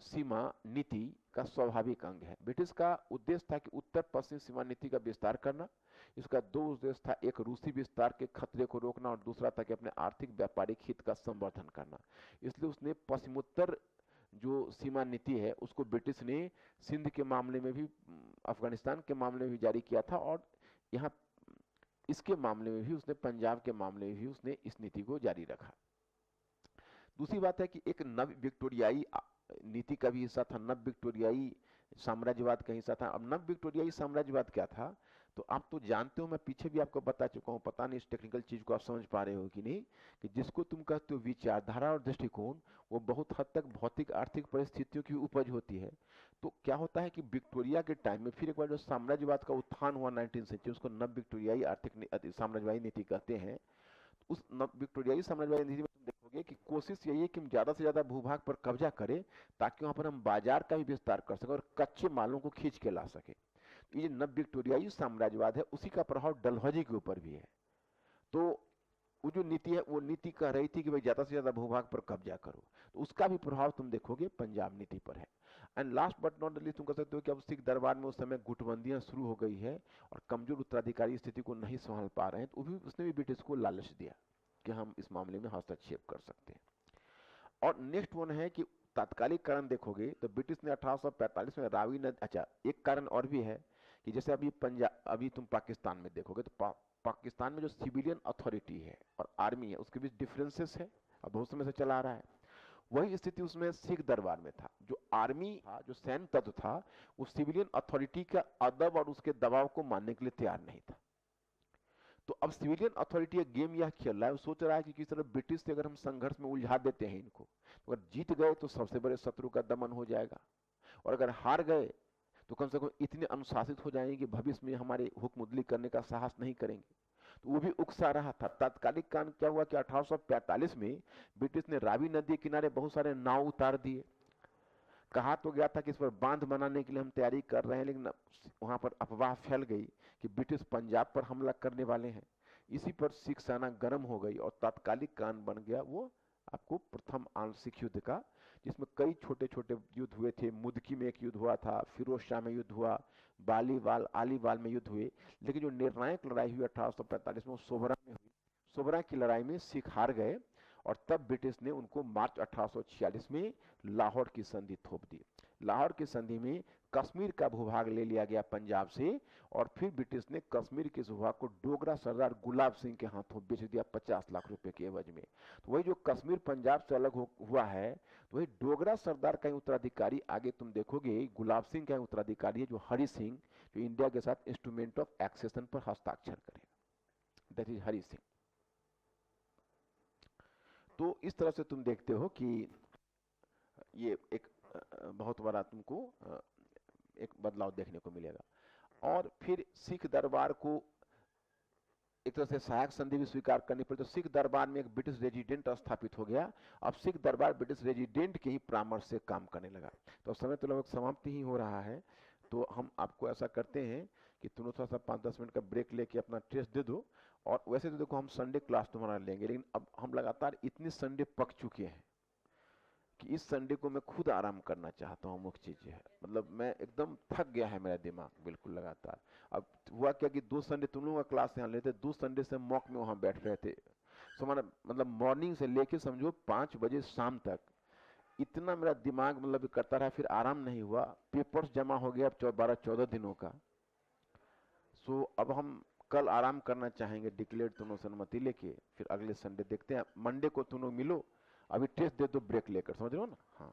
सीमा नीति का स्वाभाविक अंग है। ब्रिटिश का उद्देश्य था कि उत्तर पश्चिम सीमा नीति का विस्तार करना। इसका दो उद्देश्य था, एक रूसी विस्तार के खतरे को रोकना और दूसरा था कि अपने आर्थिक व्यापारिक हित का संवर्धन करना। इसलिए उसने पश्चिमोत्तर जो सीमा नीति है उसको ब्रिटिश ने सिंध के मामले में भी, अफगानिस्तान के मामले में भी जारी किया था, और यहाँ इसके मामले में भी उसने, पंजाब के मामले में भी उसने इस नीति को जारी रखा। दूसरी बात है कि एक नव विक्टोरियाई नीति का भी हिस्सा था, नव विक्टोरियाई साम्राज्यवाद का हिस्सा था। अब नव विक्टोरियाई साम्राज्यवाद क्या था, तो आप तो जानते हो, मैं पीछे भी आपको बता चुका हूं, पता नहीं इस टेक्निकल चीज को आप समझ पा रहे हो कि नहीं, कि जिसको तुम कहते हो विचारधारा और दृष्टिकोण, वो बहुत हद तक भौतिक आर्थिक परिस्थितियों की उपज होती है। तो क्या होता है कि विक्टोरिया के टाइम में फिर एक बार जो साम्राज्यवाद का उत्थान हुआ 19वीं सेंचुरी, उसको नव विक्टोरियाई आर्थिक साम्राज्यवादी नीति कहते हैं। उस नव विक्टोरियाई साम्राज्यवादी नीति में तुम देखोगे कि कोशिश यही है कि हम ज्यादा से ज्यादा भूभाग पर कब्जा करें ताकि वहां पर हम बाजार का भी विस्तार कर सकें और कच्चे मालों को खींच के ला सके। ये जो नव विक्टोरियाई साम्राज्यवाद है उसी का प्रभाव डलहौजी के ऊपर भी है। तो वो जो नीति है वो नीति कह रही थी कि भाई ज्यादा से ज्यादा भूभाग पर कब्जा करो, तो उसका भी प्रभाव तुम देखोगे पंजाब नीति पर है। And last but not least तुम कह सकते हो कि अब सिख दरबार में उस समय गुटबंदियां शुरू हो गई है और कमजोर उत्तराधिकारी स्थिति को नहीं संभाल पा रहे हैं, तो उसने भी ब्रिटिश को लालच दिया कि हम इस मामले में हस्तक्षेप कर सकते हैं। और नेक्स्ट वन है कि तात्कालिक कारण देखोगे तो ब्रिटिश ने 1845 में रावी नदी, अच्छा एक कारण और भी है कि जैसे अभी तुम पाकिस्तान में देखोगे तो पाकिस्तान में जो सिविलियन अथॉरिटी है और आर्मी है उसके बीच डिफरेंसेस है, अब बहुत समय से चला आ रहा है। वही स्थिति उसमें सिख दरबार में था। जो आर्मी था, जो सैन्य तत्व था, वो सिविलियन अथॉरिटी का अदब और उसके दबाव को मानने के लिए तैयार नहीं था। तो अब सिविलियन अथॉरिटी एक गेम यह खेल रहा है, वो सोच रहा है कि किस तरह ब्रिटिश से अगर हम संघर्ष में उलझा देते हैं इनको, तो अगर जीत गए तो सबसे बड़े शत्रु का दमन हो जाएगा, और अगर हार गए तो कम से कम इतने अनुशासित हो जाएंगे कि भविष्य में हमारे हुक्मुदली करने का साहस नहीं करेंगे। तो वो भी उकसा रहा था। तात्कालिक कारण क्या हुआ कि 1845 में ब्रिटिश ने रावी नदी के किनारे बहुत सारे नाव उतार दिए। कहा तो गया था कि इस पर बांध बनाने के लिए हम तैयारी कर रहे हैं, लेकिन वहां पर अफवाह फैल गई कि ब्रिटिश पंजाब पर हमला करने वाले हैं। इसी पर सिख सेना गर्म हो गई और तात्कालिक कारण बन गया वो आपको प्रथम आंशिक युद्ध का, जिसमें कई छोटे छोटे युद्ध हुए थे। मुदकी में एक युद्ध हुआ था, फिरोज शाह में युद्ध हुआ, बालीवाल आलीवाल में युद्ध हुए, लेकिन जो निर्णायक लड़ाई हुई 1845 में वो सोबरा में हुई। सोबरा की लड़ाई में सिख हार गए और तब ब्रिटिश ने उनको मार्च 1846 में लाहौर की संधि थोप दी। लाहौर की संधि में कश्मीर का भूभाग ले लिया गया पंजाब से, और फिर ब्रिटिश ने कश्मीर के भूभाग को डोगरा सरदार गुलाब सिंह के हाथों बेच दिया 50 लाख रुपए के एवज में। तो वही जो कश्मीर पंजाब से अलग हुआ है, तो वही डोगरा सरदार का उत्तराधिकारी आगे तुम देखोगे गुलाब सिंह का उत्तराधिकारी है, जो हरि सिंह, जो इंडिया के साथ इंस्ट्रूमेंट ऑफ एक्सेशन पर हस्ताक्षर करेगा, दैट इज हरि सिंह। तो इस तरह से तुम देखते हो कि ये एक बहुत बड़ा तुमको एक बदलाव देखने को मिलेगा। और फिर सिख दरबार को एक तरह से सहायक संधि भी स्वीकार करनी पड़ी, तो सिख दरबार में एक ब्रिटिश रेजिडेंट स्थापित हो गया। अब सिख दरबार ब्रिटिश रेजिडेंट के ही परामर्श से काम करने लगा। तो समय तो लगभग समाप्ति ही हो रहा है, तो हम आपको ऐसा करते हैं कि तुम थोड़ा सा 5-10 मिनट का ब्रेक लेके अपना टेस्ट दे दो। और वैसे तो देखो हम संडे क्लास तुम्हारा लेंगे, लेकिन अब हम लगातार इतने संडे पक चुके हैं कि इस संडे को मैं खुद आराम करना चाहता हूँ। मुख्य चीज है, मतलब मैं एकदम थक गया है मेरा दिमाग बिल्कुल लगातार। अब हुआ क्या कि 2 संडे तुम लोगों का क्लास यहाँ लेते, 2 संडे से मॉक में वहां बैठ रहे थे। सो हमारा मतलब मॉर्निंग से लेके समझो 5 बजे शाम तक इतना मेरा दिमाग मतलब करता रहा, फिर आराम नहीं हुआ। पेपर्स जमा हो गया अब 12-14 दिनों का। सो अब हम कल आराम करना चाहेंगे, डिक्लेयर तुम लोग अनुमति लेके, फिर अगले संडे देखते हैं। मंडे को तुम लोग मिलो, अभी टेस्ट दे दो ब्रेक लेकर, समझ रहे हो ना। हाँ।